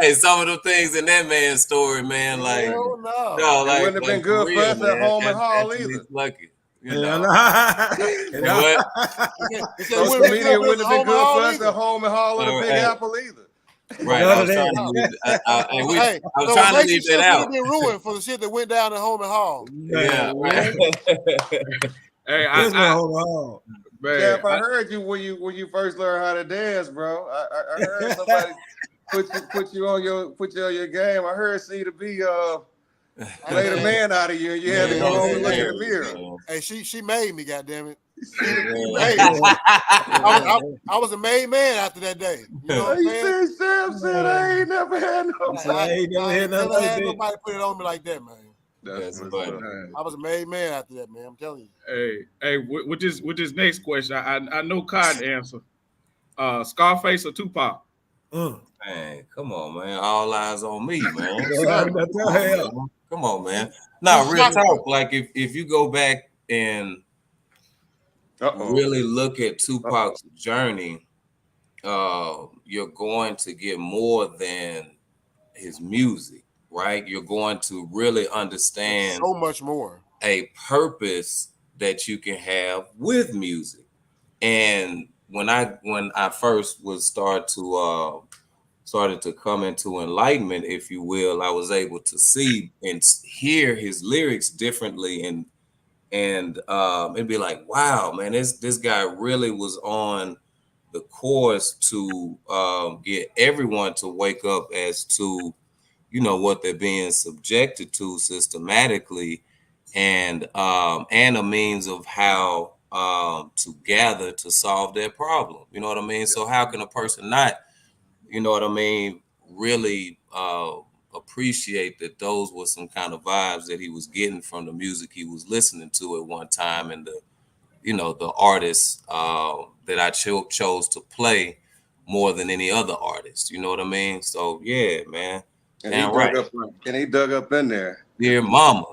Hey, some of the things in that man's story, man, like, it wouldn't have been good for us at home and Hall either. Lucky. You know. But social media wouldn't have been good for us at home and Hall of the Big Apple either. Right, I was trying to leave, I was trying to leave that out. Been ruined for the shit that went down at home and Hall. Yeah, right. Hey, Jeff, I heard you when you first learned how to dance, bro. I heard somebody put you on your game. I heard C to B made a man out of you, and you had to go home and look in the mirror. Hey, she made me, goddammit. I was a made man after that day. You know what I'm saying? Sam said I ain't never had nobody. Never had nobody put it on me like that, man. That's I was a made man after that, man. I'm telling you. Hey, with this next question, I know Cotton answer. Scarface or Tupac? Man, come on, man. All eyes on me, man. Come on, man. Now, real talk. Like if you go back and really look at Tupac's journey, you're going to get more than his music, right? You're going to really understand so much more a purpose that you can have with music. And when I first was started to come into enlightenment, if you will, I was able to see and hear his lyrics differently, and it'd be like, wow, man, this guy really was on the course to get everyone to wake up as to, you know, what they're being subjected to systematically, and a means of how to gather to solve their problem. You know what I mean? So how can a person not, you know what I mean, really appreciate that those were some kind of vibes that he was getting from the music he was listening to at one time, and the artists that I chose to play more than any other artist. You know what I mean? So yeah, man. And he dug up in there. Dear mama.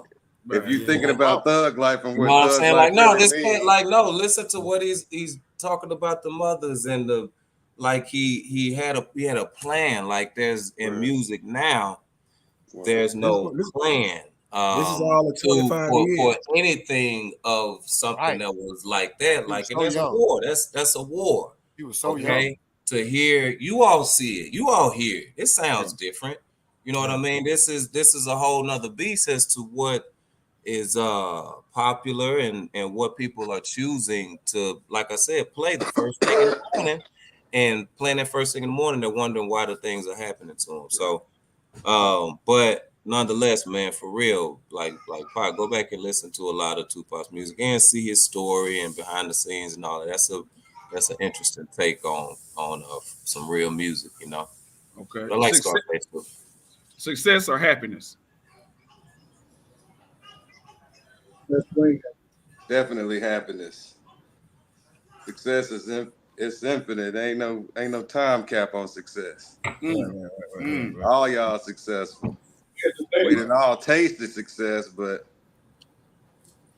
If you're thinking about thug life and what I'm saying, like, no, this can't, like, no, listen to what he's talking about, the mothers and the, like, he had a plan. Like, there's in music now, there's no plan. This is all the 25 years for anything of something that was like that. Like, and there's a war. That's a war. He was so young. To hear, you all see it, you all hear it. It sounds different. You know what I mean? This is a whole nother beast as to what is popular and what people are choosing to, like I said, play the first thing in the morning, and playing that first thing in the morning, they're wondering why the things are happening to them. So but nonetheless, man, for real, like Pac, go back and listen to a lot of Tupac's music and see his story and behind the scenes and all that. That's an interesting take on some real music, you know. Okay. But I like Scarface too. Success or happiness? Definitely happiness. Success is infinite. Ain't no time cap on success. All y'all successful. We didn't all tasted success, but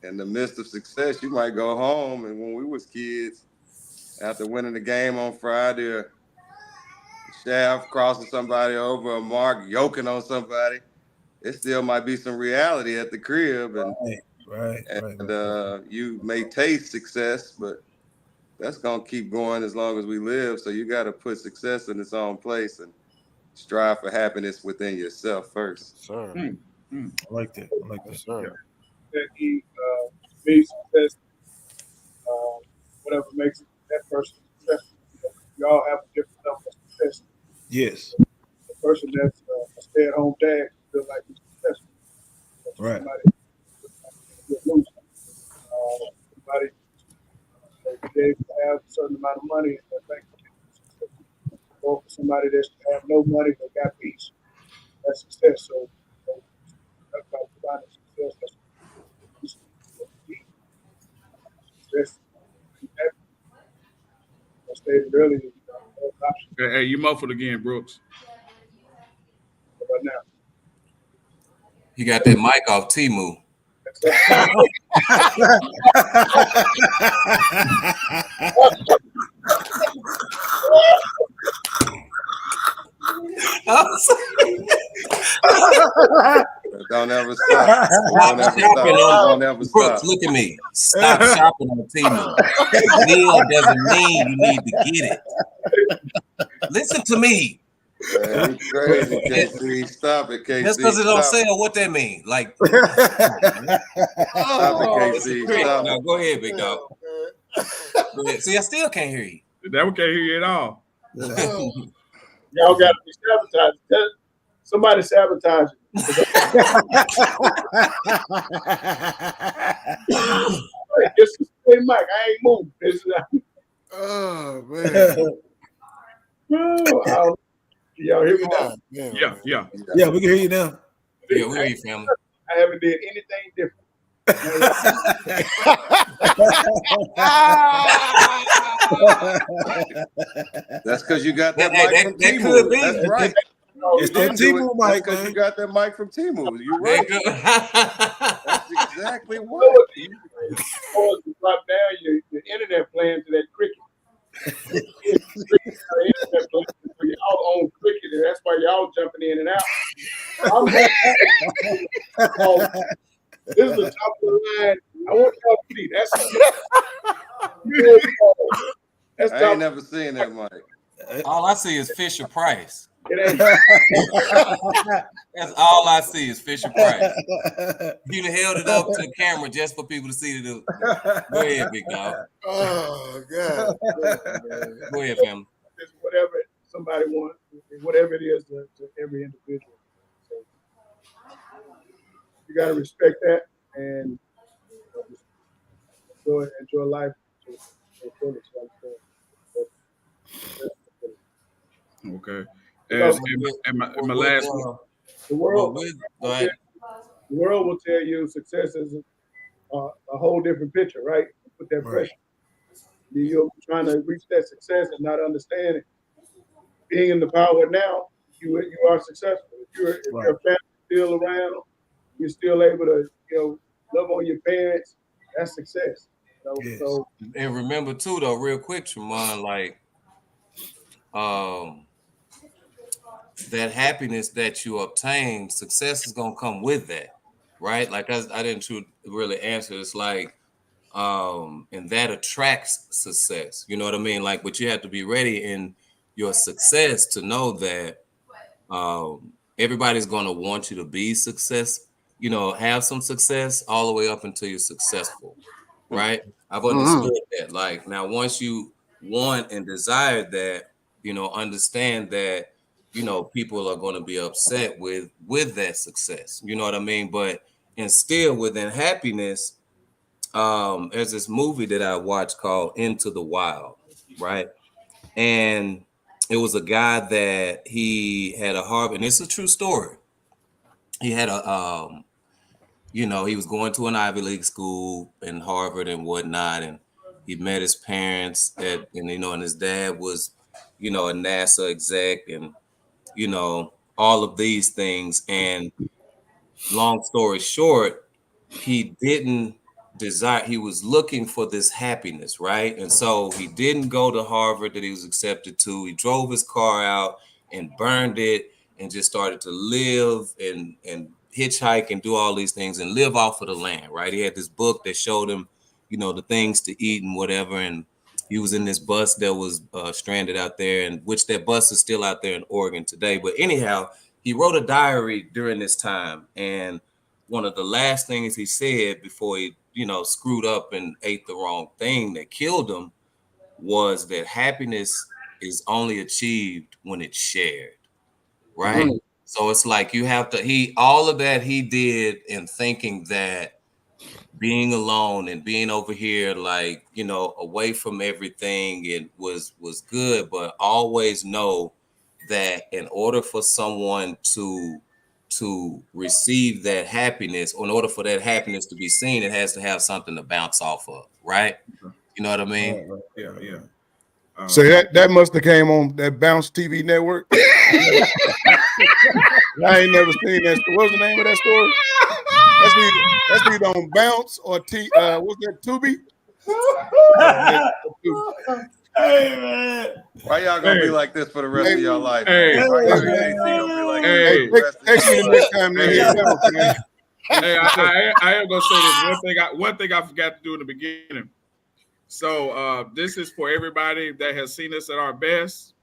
in the midst of success, you might go home. And when we was kids, after winning the game on Friday, or Shaft crossing somebody over, or Mark yoking on somebody, it still might be some reality at the crib. And you may taste success, but that's gonna keep going as long as we live. So you got to put success in its own place and strive for happiness within yourself first. Sir. I like that. Sir. That he be success, whatever makes that person successful. We all have a different level of success. Yes. The person that's a stay-at-home dad feel like he's successful. Right. Somebody they have a certain amount of money in their bank account. Or for somebody that have no money but got peace, that's success. So that's about providing success. Success. I stated earlier. Hey, you muffled again, Brooks. What about now? You got that mic off Temu. Don't ever stop. Stop Don't ever shopping stop. on Don't ever Brooks. stop. Look at me. Stop shopping on Temu. Deal doesn't mean you need to get it. Listen to me. Man, you crazy, KC. Stop it, KC. Just because it don't Stop it. sell, what that mean? Like, Stop it, it's a KC. trick. Stop Now it. go ahead, big dog. Go ahead. See, I still can't hear you. That we can't hear you at all. Y'all got to be sabotaged. Somebody sabotage it. This is the mic. I ain't moving. This is, Oh man. y'all hear me now? Yeah. Yeah, we can hear you now. Yeah, we hear you, family. I haven't did anything different. That's because you got that That- mic from that could Temu. be. That's right. It's You didn't that do it. Temu That's mic, because you man. got that mic from Temu. You're They right. good. That's exactly You know what. what you to drop down your internet plan to that cricket. Internet plan, so y'all own cricket, and that's why y'all jumping in and out. This is the top of the line. I want y'all to see that's I top. ain't never seen that mic. All I see is Fisher Price. It ain't. That's all I see is Fisher Price. You held it up to the camera just for people to see it. Go ahead, big dog. Oh God. Go ahead, family. It's whatever somebody wants, whatever it is to every individual. So you got to respect that and enjoy life. Okay. And my last one. The world, Go ahead. the world will tell you success is a whole different picture, right? Put that pressure. You're trying to reach that success and not understanding. Being in the power now, you are successful. If your family's still around, you're still able to love on your parents. That's success. Yes. So And remember too, though, real quick, Tremont, like that happiness that you obtain, success is gonna come with that, right? Like I didn't really answer. It's like, and that attracts success. You know what I mean? Like, but you have to be ready in your success to know that everybody's gonna want you to be success. Have some success all the way up until you're successful, right? I've understood that. Like now, once you want and desire that, understand that, people are going to be upset with that success. You know what I mean? But and still within happiness, there's this movie that I watched called Into the Wild, right? And it was a guy that he had a Harvard, and it's a true story. He had he was going to an Ivy League school in Harvard and whatnot, and he met his parents and his dad was, a NASA exec and, all of these things. And long story short, he didn't desire, he was looking for this happiness, right? And so he didn't go to Harvard that he was accepted to. He drove his car out and burned it and just started to live and hitchhike and do all these things and live off of the land, right? He had this book that showed him, the things to eat and whatever. And he was in this bus that was stranded out there, and which that bus is still out there in Oregon today. But anyhow, he wrote a diary during this time. And one of the last things he said before he, screwed up and ate the wrong thing that killed him was that happiness is only achieved when it's shared, right? Mm-hmm. So it's like you have to, all of that he did in thinking that being alone and being over here, like, away from everything, it was good, but always know that in order for someone to receive that happiness, or in order for that happiness to be seen, it has to have something to bounce off of, right? You know what I mean? Yeah. So that must have came on that Bounce TV network. I ain't never seen that. What's the name of that story? That's either on Bounce or what's that, Tubi? Hey, man. Why y'all gonna be Hey. like this for the rest of your life, Hey. man? Why y'all Hey, KC gonna be like Hey. this for the rest of Text me your the life? next time they Hey. hit out, man. Hey, I am gonna say this one thing I forgot to do in the beginning. So this is for everybody that has seen us at our best,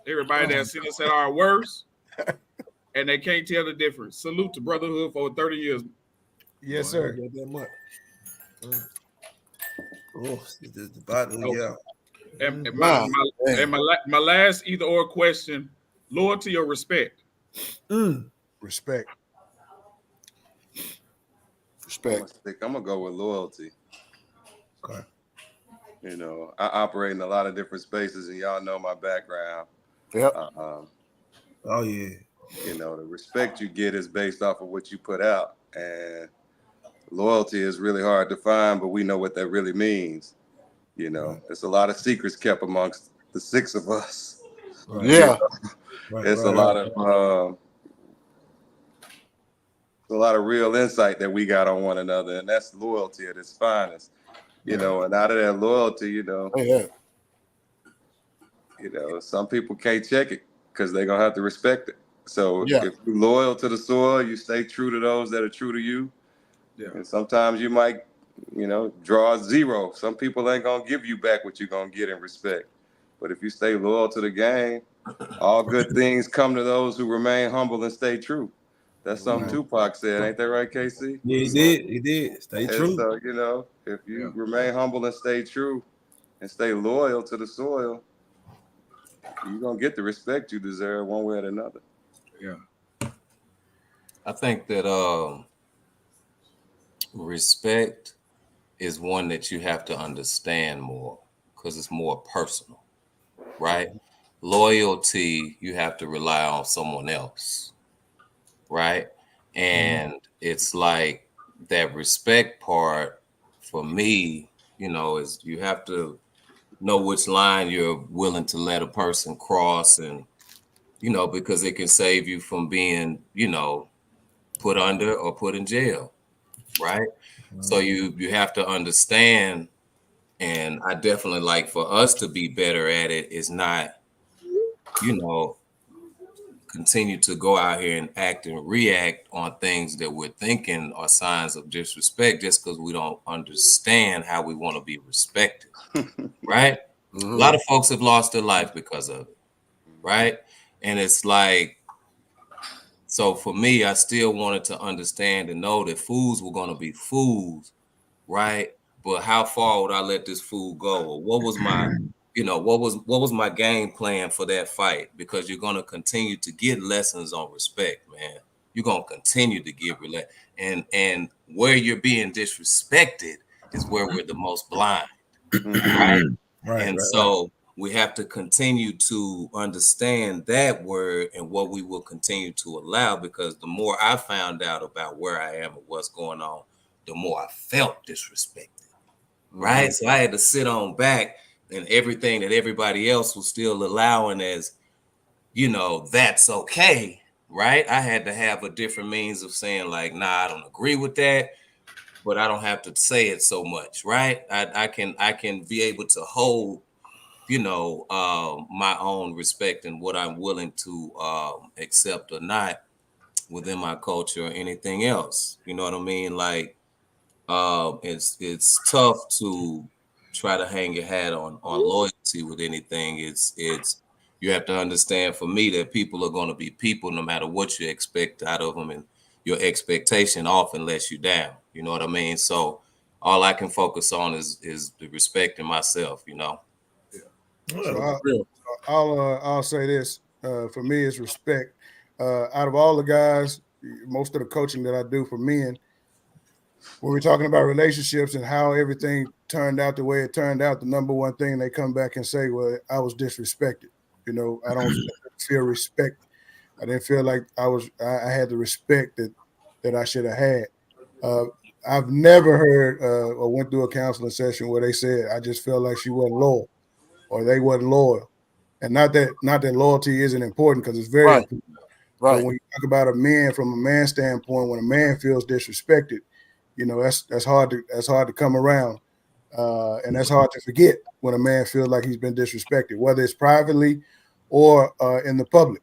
everybody that has seen us at our worst, and they can't tell the difference. Salute to brotherhood for 30 years. Yes, sir. Get that much. Oh, the bottle, yeah. And Wow. my last either or question: loyalty or respect? Respect. Respect. I'm gonna go with loyalty. Okay. You know, I operate in a lot of different spaces, and y'all know my background. Yep. Oh yeah. You know, the respect you get is based off of what you put out, and loyalty is really hard to find, but we know what that really means. You know, there's a lot of secrets kept amongst the six of us. Right. Yeah. Right, It's a lot of real insight that we got on one another, and that's loyalty at its finest. You know, and out of that loyalty, Yeah. some people can't check it because they're gonna have to respect it. So Yeah. if you're loyal to the soil, you stay true to those that are true to you. Yeah. And sometimes you might, draw a zero. Some people ain't gonna give you back what you're gonna get in respect. But if you stay loyal to the game, all good things come to those who remain humble and stay true. That's something Tupac said, ain't that right, KC? Yeah, he did. He did. Stay And true. so, if you remain humble and stay true and stay loyal to the soil, you're gonna get the respect you deserve one way or another. Yeah. I think that respect is one that you have to understand more because it's more personal, right? Loyalty, you have to rely on someone else, right? And it's like that respect part for me, is you have to know which line you're willing to let a person cross, and because it can save you from being, put under or put in jail, right? So you have to understand, and I definitely like for us to be better at it is not, continue to go out here and act and react on things that we're thinking are signs of disrespect just because we don't understand how we want to be respected, right? A lot of folks have lost their life because of it, right? And it's like, so for me, I still wanted to understand and know that fools were going to be fools, right? But how far would I let this fool go? Or what was my, what was my game plan for that fight? Because you're going to continue to get lessons on respect, man. You're going to continue to give and where you're being disrespected is where we're the most blind, right? So we have to continue to understand that word and what we will continue to allow, because the more I found out about where I am and what's going on, the more I felt disrespected, right? So I had to sit on back, and everything that everybody else was still allowing as, that's okay, right? I had to have a different means of saying like, nah, I don't agree with that, but I don't have to say it so much, right? I can be able to hold my own respect and what I'm willing to accept or not within my culture or anything else. You know what I mean? Like, it's tough to try to hang your hat on loyalty with anything. It's you have to understand, for me, that people are going to be people no matter what you expect out of them, and your expectation often lets you down. You know what I mean? So all I can focus on is the respect in myself. So I'll say this, for me, it's respect. Out of all the guys, most of the coaching that I do for men, when we're talking about relationships and how everything turned out the way it turned out, the number one thing they come back and say, well, I was disrespected. I don't feel respect. I didn't feel like I had the respect that I should have had. I've never heard or went through a counseling session where they said, I just felt like she wasn't loyal or they wasn't loyal. And not that loyalty isn't important, because it's very important. Right. But when you talk about a man from a man's standpoint, when a man feels disrespected, that's hard to come around. And that's hard to forget when a man feels like he's been disrespected, whether it's privately or in the public.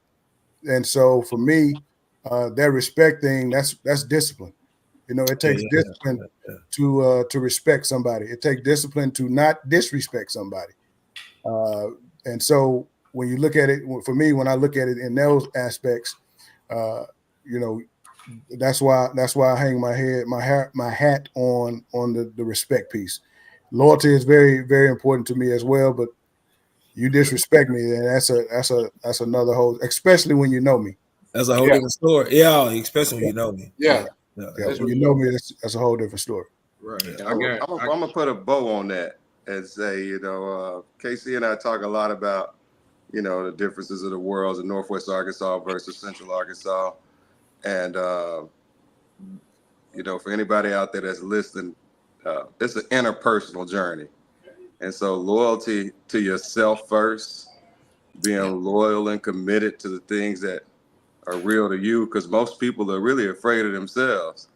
And so for me, that respect thing, that's discipline. You know, it takes discipline to respect somebody. It takes discipline to not disrespect somebody. And so when you look at it, for me, when I look at it in those aspects, you know, that's why I hang my hat on the respect piece. Loyalty is very, very important to me as well, but you disrespect me, and that's another whole, especially when you know me. That's a whole different story. Yeah, especially when you know me. Yeah. When you know me, that's a whole different story. Right. I'm gonna put a bow on that and say, you know, KC and I talk a lot about, you know, the differences of the worlds in Northwest Arkansas versus Central Arkansas, and you know, for anybody out there that's listening, it's an interpersonal journey, and so loyalty to yourself first, being loyal and committed to the things that are real to you, because most people are really afraid of themselves.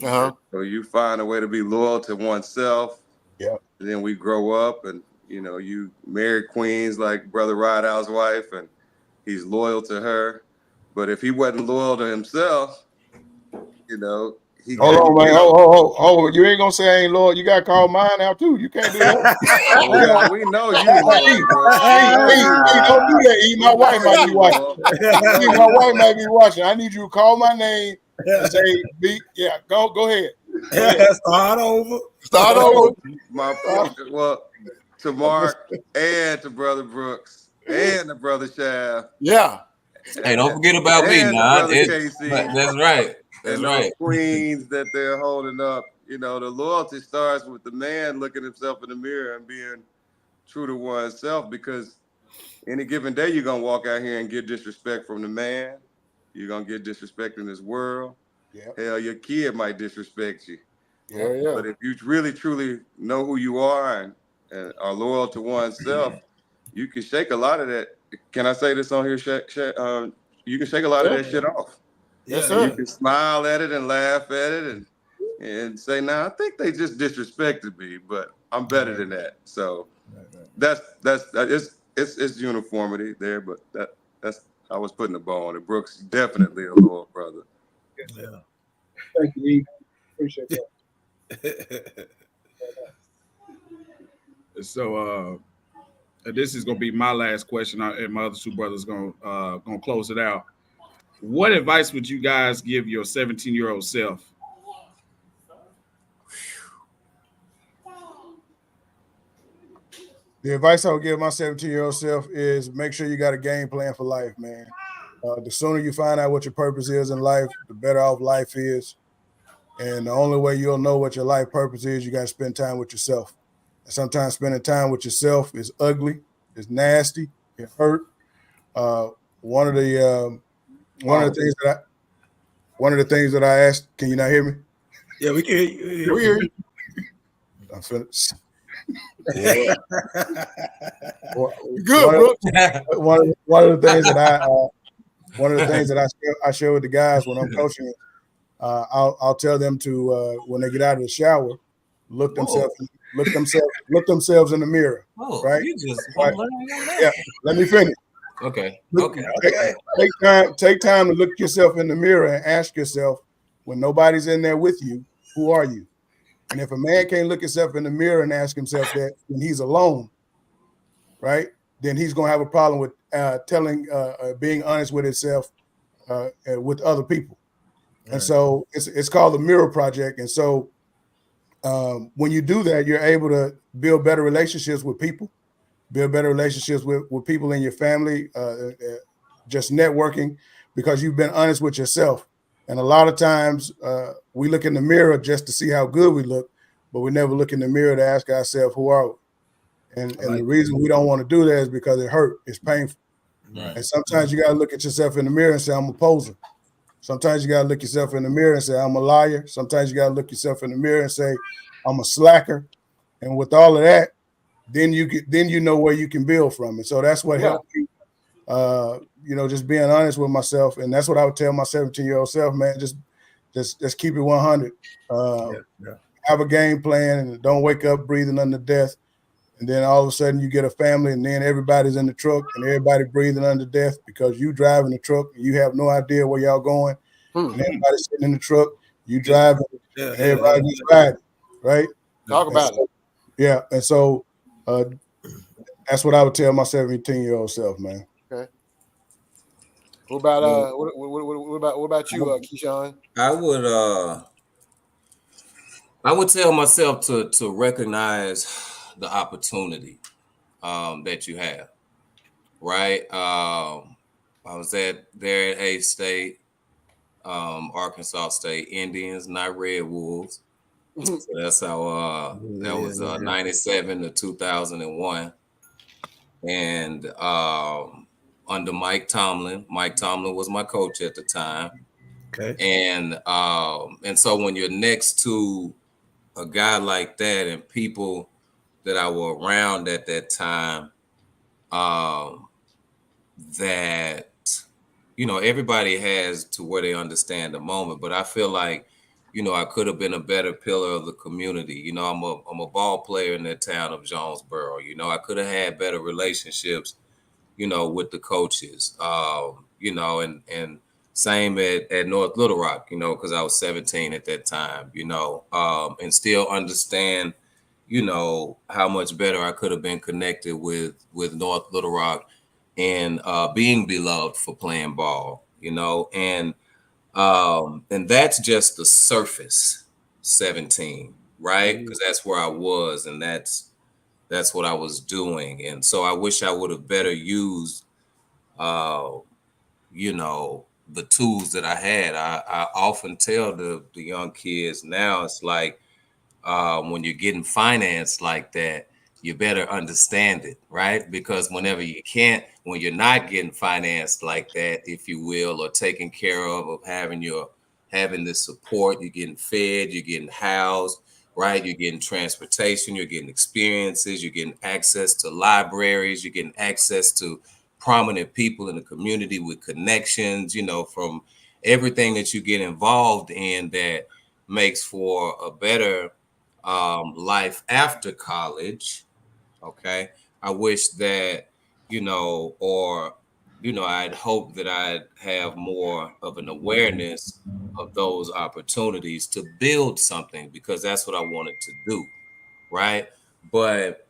So you find a way to be loyal to oneself. Yeah. Then we grow up, and you know, you marry queens like Brother Rideout's wife, and he's loyal to her. But if he wasn't loyal to himself, you know, he hold on, man. Hold. You ain't gonna say I ain't loyal. You gotta call mine out too. You can't do that. Well, we know you loyal, bro. Don't do that. E. My wife might be watching. My wife might be watching. I need you to call my name and say, "B, yeah, go ahead." Start over. Well, to Mark and to Brother Brooks and to Brother Shaft. Yeah. Hey, don't forget about me now. That's right. That's and right. Queens that they're holding up. You know, the loyalty starts with the man looking himself in the mirror and being true to oneself, because any given day you're gonna walk out here and get disrespect from the man. You're gonna get disrespect in this world. Yeah. Hell, your kid might disrespect you. Yeah. But if you really truly know who you are and are loyal to oneself, you can shake a lot of that. Can I say this on here? You can shake a lot of that shit off. Yes, And sir. you can smile at it and laugh at it and say, "Nah, I think they just disrespected me, but I'm better than that." So that's it's uniformity there, but that's I was putting a bow on it. Brooks, definitely a loyal brother. Yeah. Thank you, E. Appreciate that. So this is gonna be my last question, and my other two brothers gonna close it out. What advice would you guys give your 17-year-old self? The advice I would give my 17-year-old self is make sure you got a game plan for life, man. The sooner you find out what your purpose is in life, the better off life is. And the only way you'll know what your life purpose is, you got to spend time with yourself. And sometimes spending time with yourself is ugly, it's nasty, it hurt. One of the things that I asked, can you not hear me? Yeah, we can hear you. We hear you. I'm finished. Good, bro. One of the things that I share with the guys when I'm coaching, I'll tell them to when they get out of the shower, look themselves in the mirror. Right? You just yeah. Let me finish. Okay. Take time to look yourself in the mirror and ask yourself, when nobody's in there with you, who are you? And if a man can't look himself in the mirror and ask himself that when he's alone, right, then he's going to have a problem with being honest with himself with other people. Right. And so it's called the Mirror Project. And so when you do that, you're able to build better relationships with people, build better relationships with people in your family, just networking, because you've been honest with yourself. And a lot of times we look in the mirror just to see how good we look, but we never look in the mirror to ask ourselves, who are we? And the reason we don't want to do that is because it hurt. It's painful. Right. And sometimes you got to look at yourself in the mirror and say, I'm a poser. Sometimes you got to look yourself in the mirror and say, I'm a liar. Sometimes you got to look yourself in the mirror and say, I'm a slacker. And with all of that, then you know where you can build from. And so that's what helped me, just being honest with myself. And that's what I would tell my 17-year-old self, man, just keep it 100. have a game plan and don't wake up breathing under death. And then all of a sudden you get a family and then everybody's in the truck and everybody breathing under death because you driving the truck and you have no idea where y'all going. And everybody's sitting in the truck, you driving, and everybody just riding, right? Talk about it. Yeah. And so that's what I would tell my 17-year-old self, man. Okay. What about what about you, Kishan? I would tell myself to recognize the opportunity that you have, right? I was there at A-State, Arkansas State Indians, not Red Wolves. So that's how that was 97 to 2001. And under Mike Tomlin was my coach at the time. Okay. And so when you're next to a guy like that and people that I were around at that time, that, you know, everybody has to where they understand the moment, but I feel like, you know, I could have been a better pillar of the community. You know, I'm a ball player in that town of Jonesboro. You know, I could have had better relationships, you know, with the coaches, you know, and same at North Little Rock, you know, because I was 17 at that time, you know, and still understand, you know, how much better I could have been connected with North Little Rock and being beloved for playing ball, you know, and that's just the surface 17, right? Because that's where I was, and that's what I was doing. And so I wish I would have better used, you know, the tools that I had. I often tell the young kids now, it's like when you're getting financed like that, you better understand it, right? Because when you're not getting financed like that, if you will, or taken care of having the support, you're getting fed, you're getting housed, right? You're getting transportation, you're getting experiences, you're getting access to libraries, you're getting access to prominent people in the community with connections, you know, from everything that you get involved in that makes for a better life after college. Okay. I wish that, you know, or, you know, I'd hope that I'd have more of an awareness of those opportunities to build something, because that's what I wanted to do. Right. But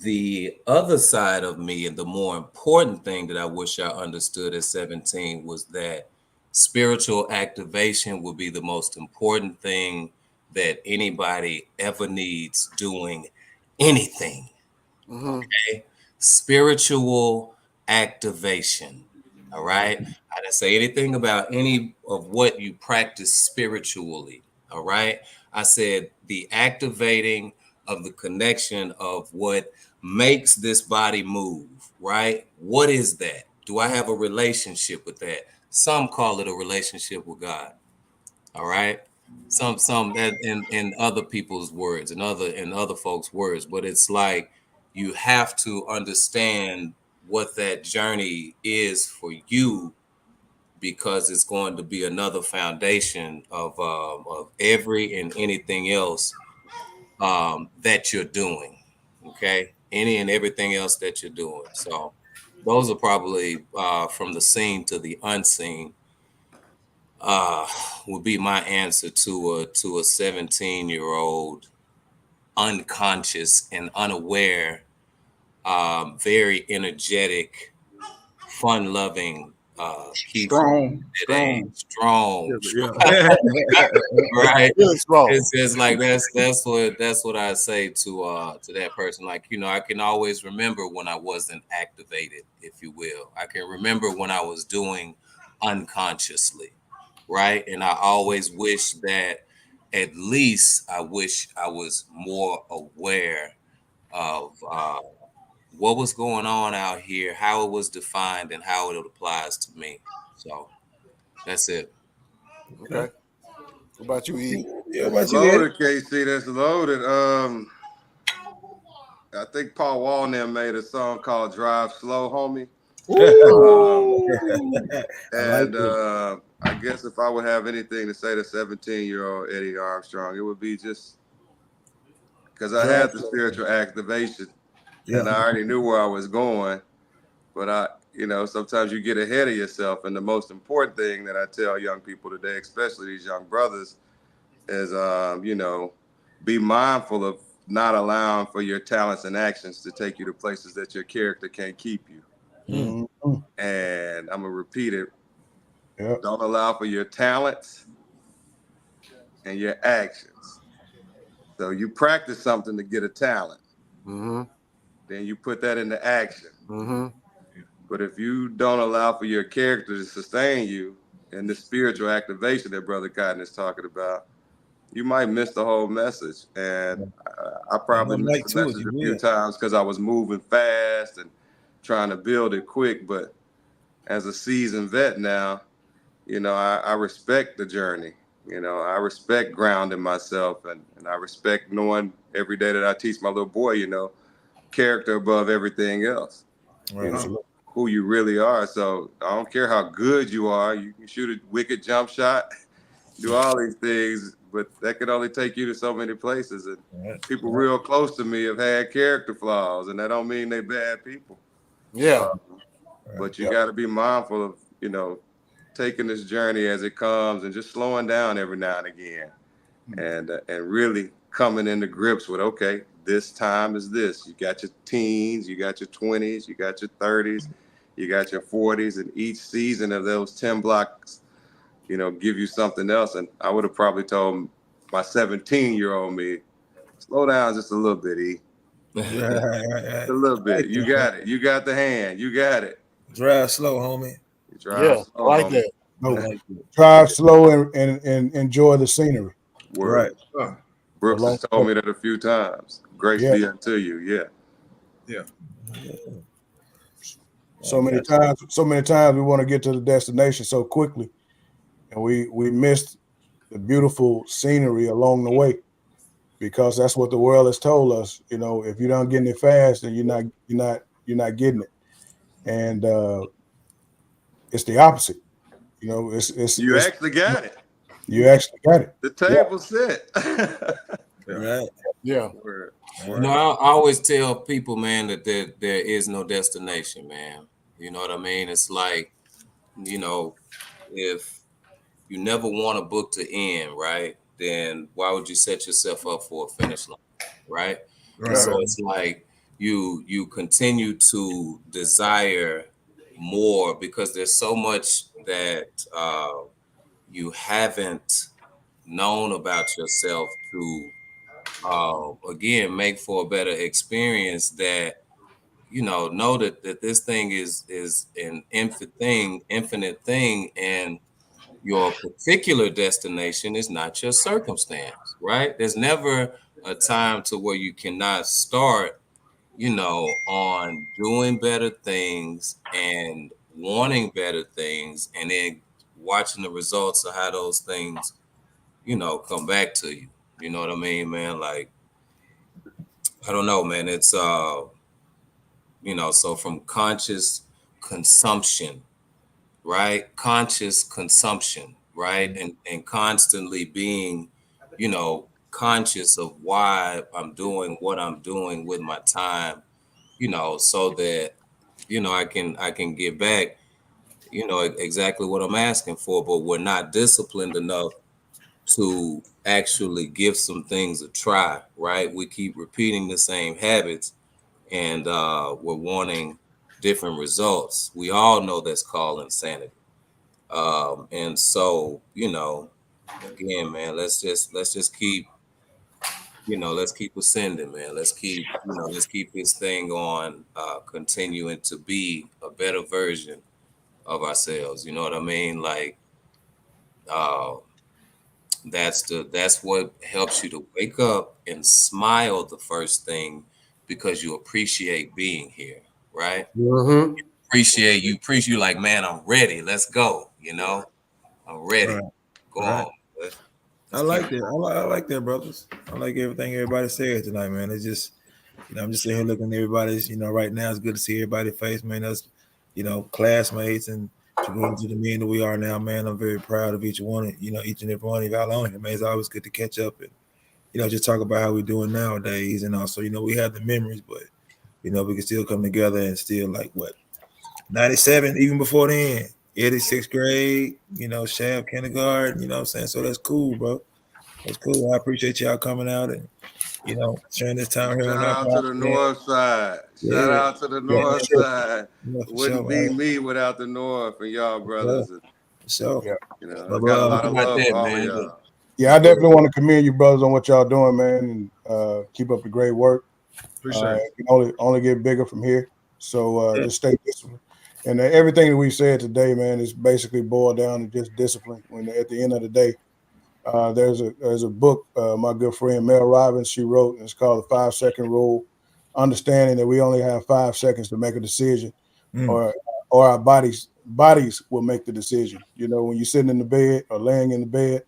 the other side of me, and the more important thing that I wish I understood at 17, was that spiritual activation would be the most important thing that anybody ever needs doing anything. Okay. Spiritual activation. All right. I didn't say anything about any of what you practice spiritually. All right. I said the activating of the connection of what makes this body move. Right. What is that? Do I have a relationship with that? Some call it a relationship with God. All right. Some that in other people's words and other folks' words, but it's like you have to understand what that journey is for you, because it's going to be another foundation of every and anything else that you're doing. Okay, any and everything else that you're doing. So those are probably from the seen to the unseen. Would be my answer to a 17-year-old unconscious and unaware, very strong, energetic, fun-loving strong. strong, Yeah. right? Really strong. It's just like that's what I say to that person. Like, you know, I can always remember when I wasn't activated, if you will. I can remember when I was doing unconsciously, right? And I always wish that at least I wish I was more aware of what was going on out here, how it was defined, and how it applies to me. So that's it. Okay. What about you, E? Yeah, That's what about you, Eddie? loaded, KC. That's loaded. I think Paul Wall made a song called "Drive Slow, Homie." And I guess if I would have anything to say to 17-year-old Eddie Armstrong, it would be just because I had the spiritual activation and I already knew where I was going. But sometimes you get ahead of yourself. And the most important thing that I tell young people today, especially these young brothers, is, be mindful of not allowing for your talents and actions to take you to places that your character can't keep you. Mm-hmm. And I'm going to repeat it. Yep. Don't allow for your talents and your actions. So you practice something to get a talent. Mm-hmm. Then you put that into action. Mm-hmm. But if you don't allow for your character to sustain you and the spiritual activation that Brother Cotton is talking about, you might miss the whole message. And I probably missed the message a few times because I was moving fast and trying to build it quick. But as a seasoned vet now, I respect the journey. I respect grounding myself and I respect knowing every day that I teach my little boy, character above everything else. Who you really are. So I don't care how good you are. You can shoot a wicked jump shot, do all these things, but that could only take you to so many places. And people real close to me have had character flaws, and that don't mean they bad people. Yeah. But you got to be mindful of, taking this journey as it comes and just slowing down every now and again, and really coming into grips with, okay, this time is this. You got your teens, you got your 20s, you got your 30s, you got your 40s, and each season of those 10 blocks, give you something else. And I would have probably told my 17-year-old me, slow down just a little bit, E. Just a little bit. You got it. You got the hand. You got it. Drive slow, homie. Drive slow, I like homie. that. Drive slow and enjoy the scenery. Word. Right. Brooks has told me that a few times. Grace be unto you. Yeah. So many times we want to get to the destination so quickly, and we missed the beautiful scenery along the way, because that's what the world has told us. If you're not getting it fast, then you're not getting it, and it's the opposite. You actually got it. You actually got it. The table's set. Right. Yeah. Word. I always tell people, man, that there is no destination, man. You know what I mean? It's like, if you never want a book to end, right, then why would you set yourself up for a finish line, right? So it's like you continue to desire more because there's so much that you haven't known about yourself to again make for a better experience, that know that this thing is an infinite thing, and your particular destination is not your circumstance, right? There's never a time to where you cannot start on doing better things and wanting better things, and then watching the results of how those things come back to you. You know what I mean, man? Like, I don't know, man. It's so from conscious consumption, right? Conscious consumption, right? And constantly being, conscious of why I'm doing what I'm doing with my time, so that, I can get back, exactly what I'm asking for, but we're not disciplined enough to actually give some things a try, right? We keep repeating the same habits, and we're wanting different results. We all know that's called insanity. And so, again, man, let's just keep, let's keep ascending, man. Let's keep this thing on, continuing to be a better version of ourselves. You know what I mean? Like, that's what helps you to wake up and smile the first thing, because you appreciate being here, right? Mm-hmm. You like, man, I'm ready. Let's go. I'm ready. Right. Go on. I like that. I like that, brothers. I like everything everybody said tonight, man. It's just, I'm just sitting here looking at everybody's, right now it's good to see everybody's face, man. classmates and to grow into the men that we are now, man. I'm very proud of each one, each and every one of y'all on here, man. It's always good to catch up and, just talk about how we're doing nowadays. And also, we have the memories, but, we can still come together and still 97, even before then, Eddie, 6th grade, Shab, kindergarten, you know what I'm saying? So that's cool, bro. That's cool. I appreciate y'all coming out and, sharing this time here Shout on our out to the podcast. north side. Shout Yeah. out to the Yeah, north sure. side. Yeah, for Wouldn't sure, be man. me without the north and y'all brothers. For sure. Yeah. I got a lot of About love that, for all of man. y'all. Yeah, I definitely want to commend you brothers on what y'all doing, man, and keep up the great work. Appreciate it. It can only get bigger from here. So just stay disciplined. And everything that we said today, man, is basically boiled down to just discipline. When at the end of the day, there's a book my good friend Mel Robbins she wrote, and it's called the 5-second rule. Understanding that we only have 5 seconds to make a decision, or our bodies will make the decision. When you're sitting in the bed or laying in the bed,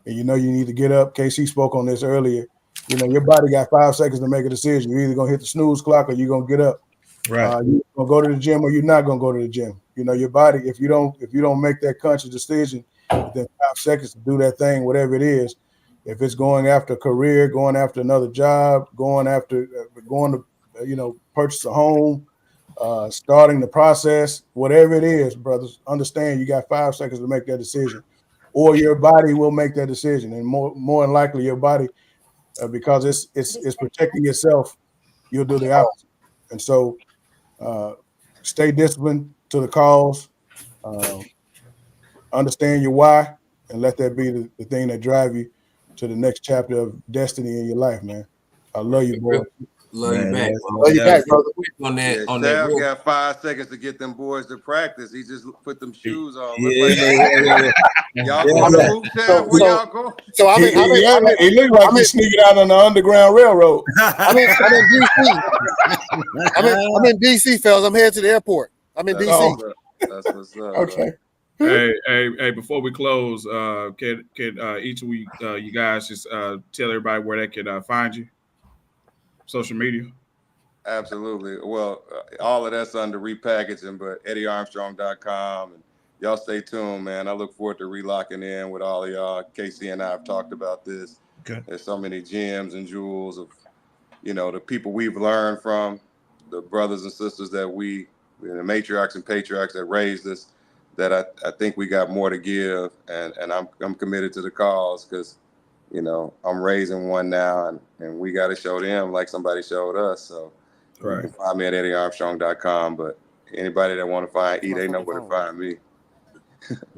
and you need to get up. KC spoke on this earlier. Your body got 5 seconds to make a decision. You're either gonna hit the snooze clock or you're gonna get up. Right. You're gonna go to the gym or you're not gonna go to the gym. Your body, if you don't make that conscious decision within 5 seconds to do that thing, whatever it is, if it's going after a career, going after another job, going to purchase a home, starting the process, whatever it is, brothers, understand you got 5 seconds to make that decision, or your body will make that decision, and more than likely your body, because it's protecting itself, you'll do the opposite. And so, stay disciplined to the cause, understand your why, and let that be the thing that drive you to the next chapter of destiny in your life, man. I love you, boy. Love you back. Love you back, brother. On that, Yeah, on that Shab real, got 5 seconds to get them boys to practice. He just put them shoes on. Yeah. Y'all going to hoop, Shab? Where y'all going? So I'm in He looked like he's sneaking out on the Underground Railroad. I'm in DC. I'm in DC, fellas. I'm headed to the airport. I'm in DC. That's what's up. Okay. Hey! Before we close, can each of you guys just tell everybody where they can find you? Social media. Absolutely. Well, all of that's under repackaging, but EddieArmstrong.com. And y'all stay tuned, man. I look forward to relocking in with all of y'all. Casey and I have talked about this. Okay. There's so many gems and jewels of, the people we've learned from, the brothers and sisters that the matriarchs and patriarchs that raised us, that I think we got more to give. And I'm committed to the cause because, I'm raising one now and we got to show them like somebody showed us. So you can find me at EddieArmstrong.com, but anybody that want to find E, they know where to find me.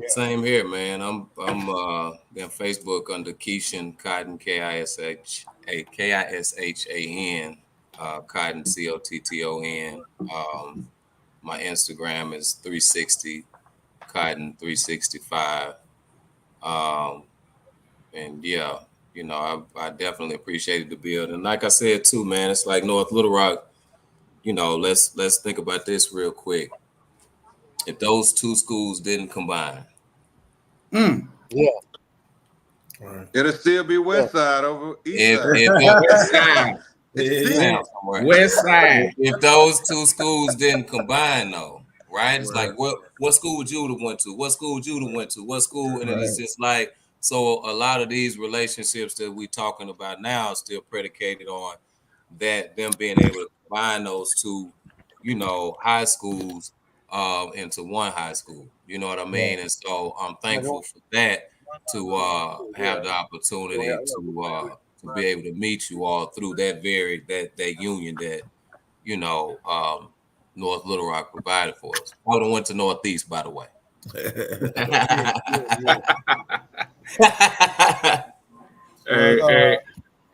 Same here, man. I'm on Facebook under Kishan Cotton, KISHAN, Cotton COTTON. My Instagram is 360 Cotton 365. And yeah, I definitely appreciated the build. And like I said too, man, it's like North Little Rock. Let's think about this real quick. If those two schools didn't combine, Yeah. It'll still be West Side over East Side. West Side. West Side. If those two schools didn't combine, though, right? It's like what school would you have went to? What school would you have went to? What school? And then it's just like, so a lot of these relationships that we're talking about now are still predicated on that them being able to combine those two, high schools into one high school. You know what I mean? And so I'm thankful for that, to have the opportunity to be able to meet you all through that union that North Little Rock provided for us. I would have went to Northeast, by the way.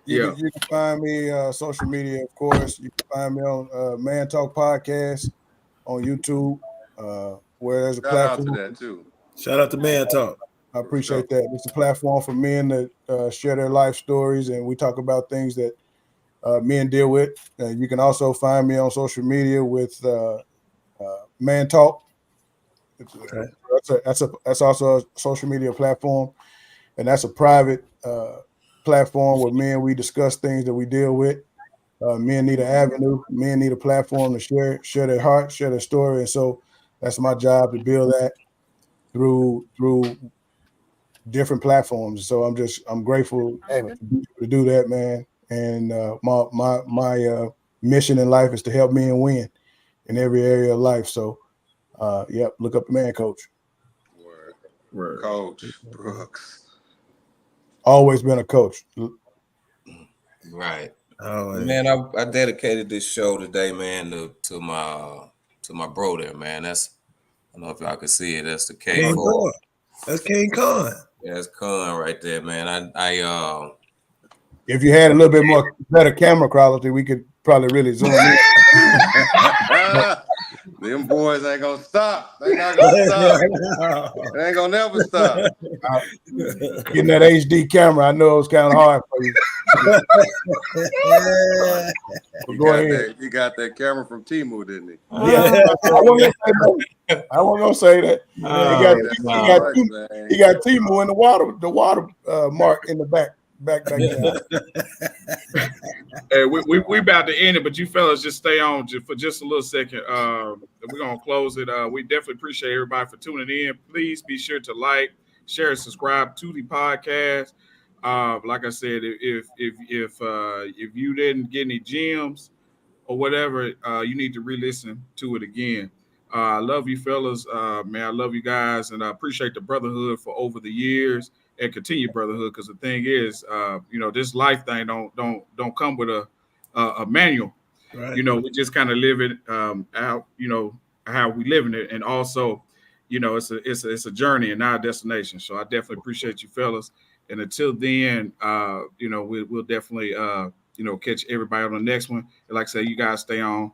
You can find me social media, of course. You can find me on Man Talk Podcast on YouTube, where there's a platform. Shout out to that too. Shout out to Man Talk. I appreciate that. It's a platform for men that share their life stories, and we talk about things that men deal with. You can also find me on social media with Man Talk. That's also a social media platform, and that's a private platform where we discuss things that we deal with. Men need an avenue. Men need a platform to share their heart, share their story, and so That's my job to build that through different platforms. So I'm grateful to be able to do that, man. And my mission in life is to help men win in every area of life. So, look up the man coach. Word. Coach Brooks. Always been a coach. Right. Oh, Man, I dedicated this show today, man, to my bro there, man. That's, I don't know if y'all can see it. That's the K4. That's King Khan. Yeah, that's Khan right there, man. I If you had a little bit more better camera quality, we could probably really zoom in. Them boys ain't gonna stop. They not gonna stop. They ain't gonna never stop. Getting that HD camera, I know it was kind of hard for you. He got that camera from Temu, didn't he? Yeah, I wasn't gonna say that. He got Temu in the water mark in the back there. Hey, we about to end it, but you fellas just stay on for just a little second. We're gonna close it. We definitely appreciate everybody for tuning in. Please be sure to like, share, and subscribe to the podcast. Like I said, if you didn't get any gems or whatever, you need to re-listen to it again. I love you fellas, man. I love you guys, and I appreciate the brotherhood for over the years and continue brotherhood. Because the thing is, this life thing don't come with a manual. Right. We just kind of live it out. How we live in it, and also, it's a journey and not a destination. So I definitely appreciate you fellas. And until then, we'll definitely catch everybody on the next one. And like I say, you guys stay on.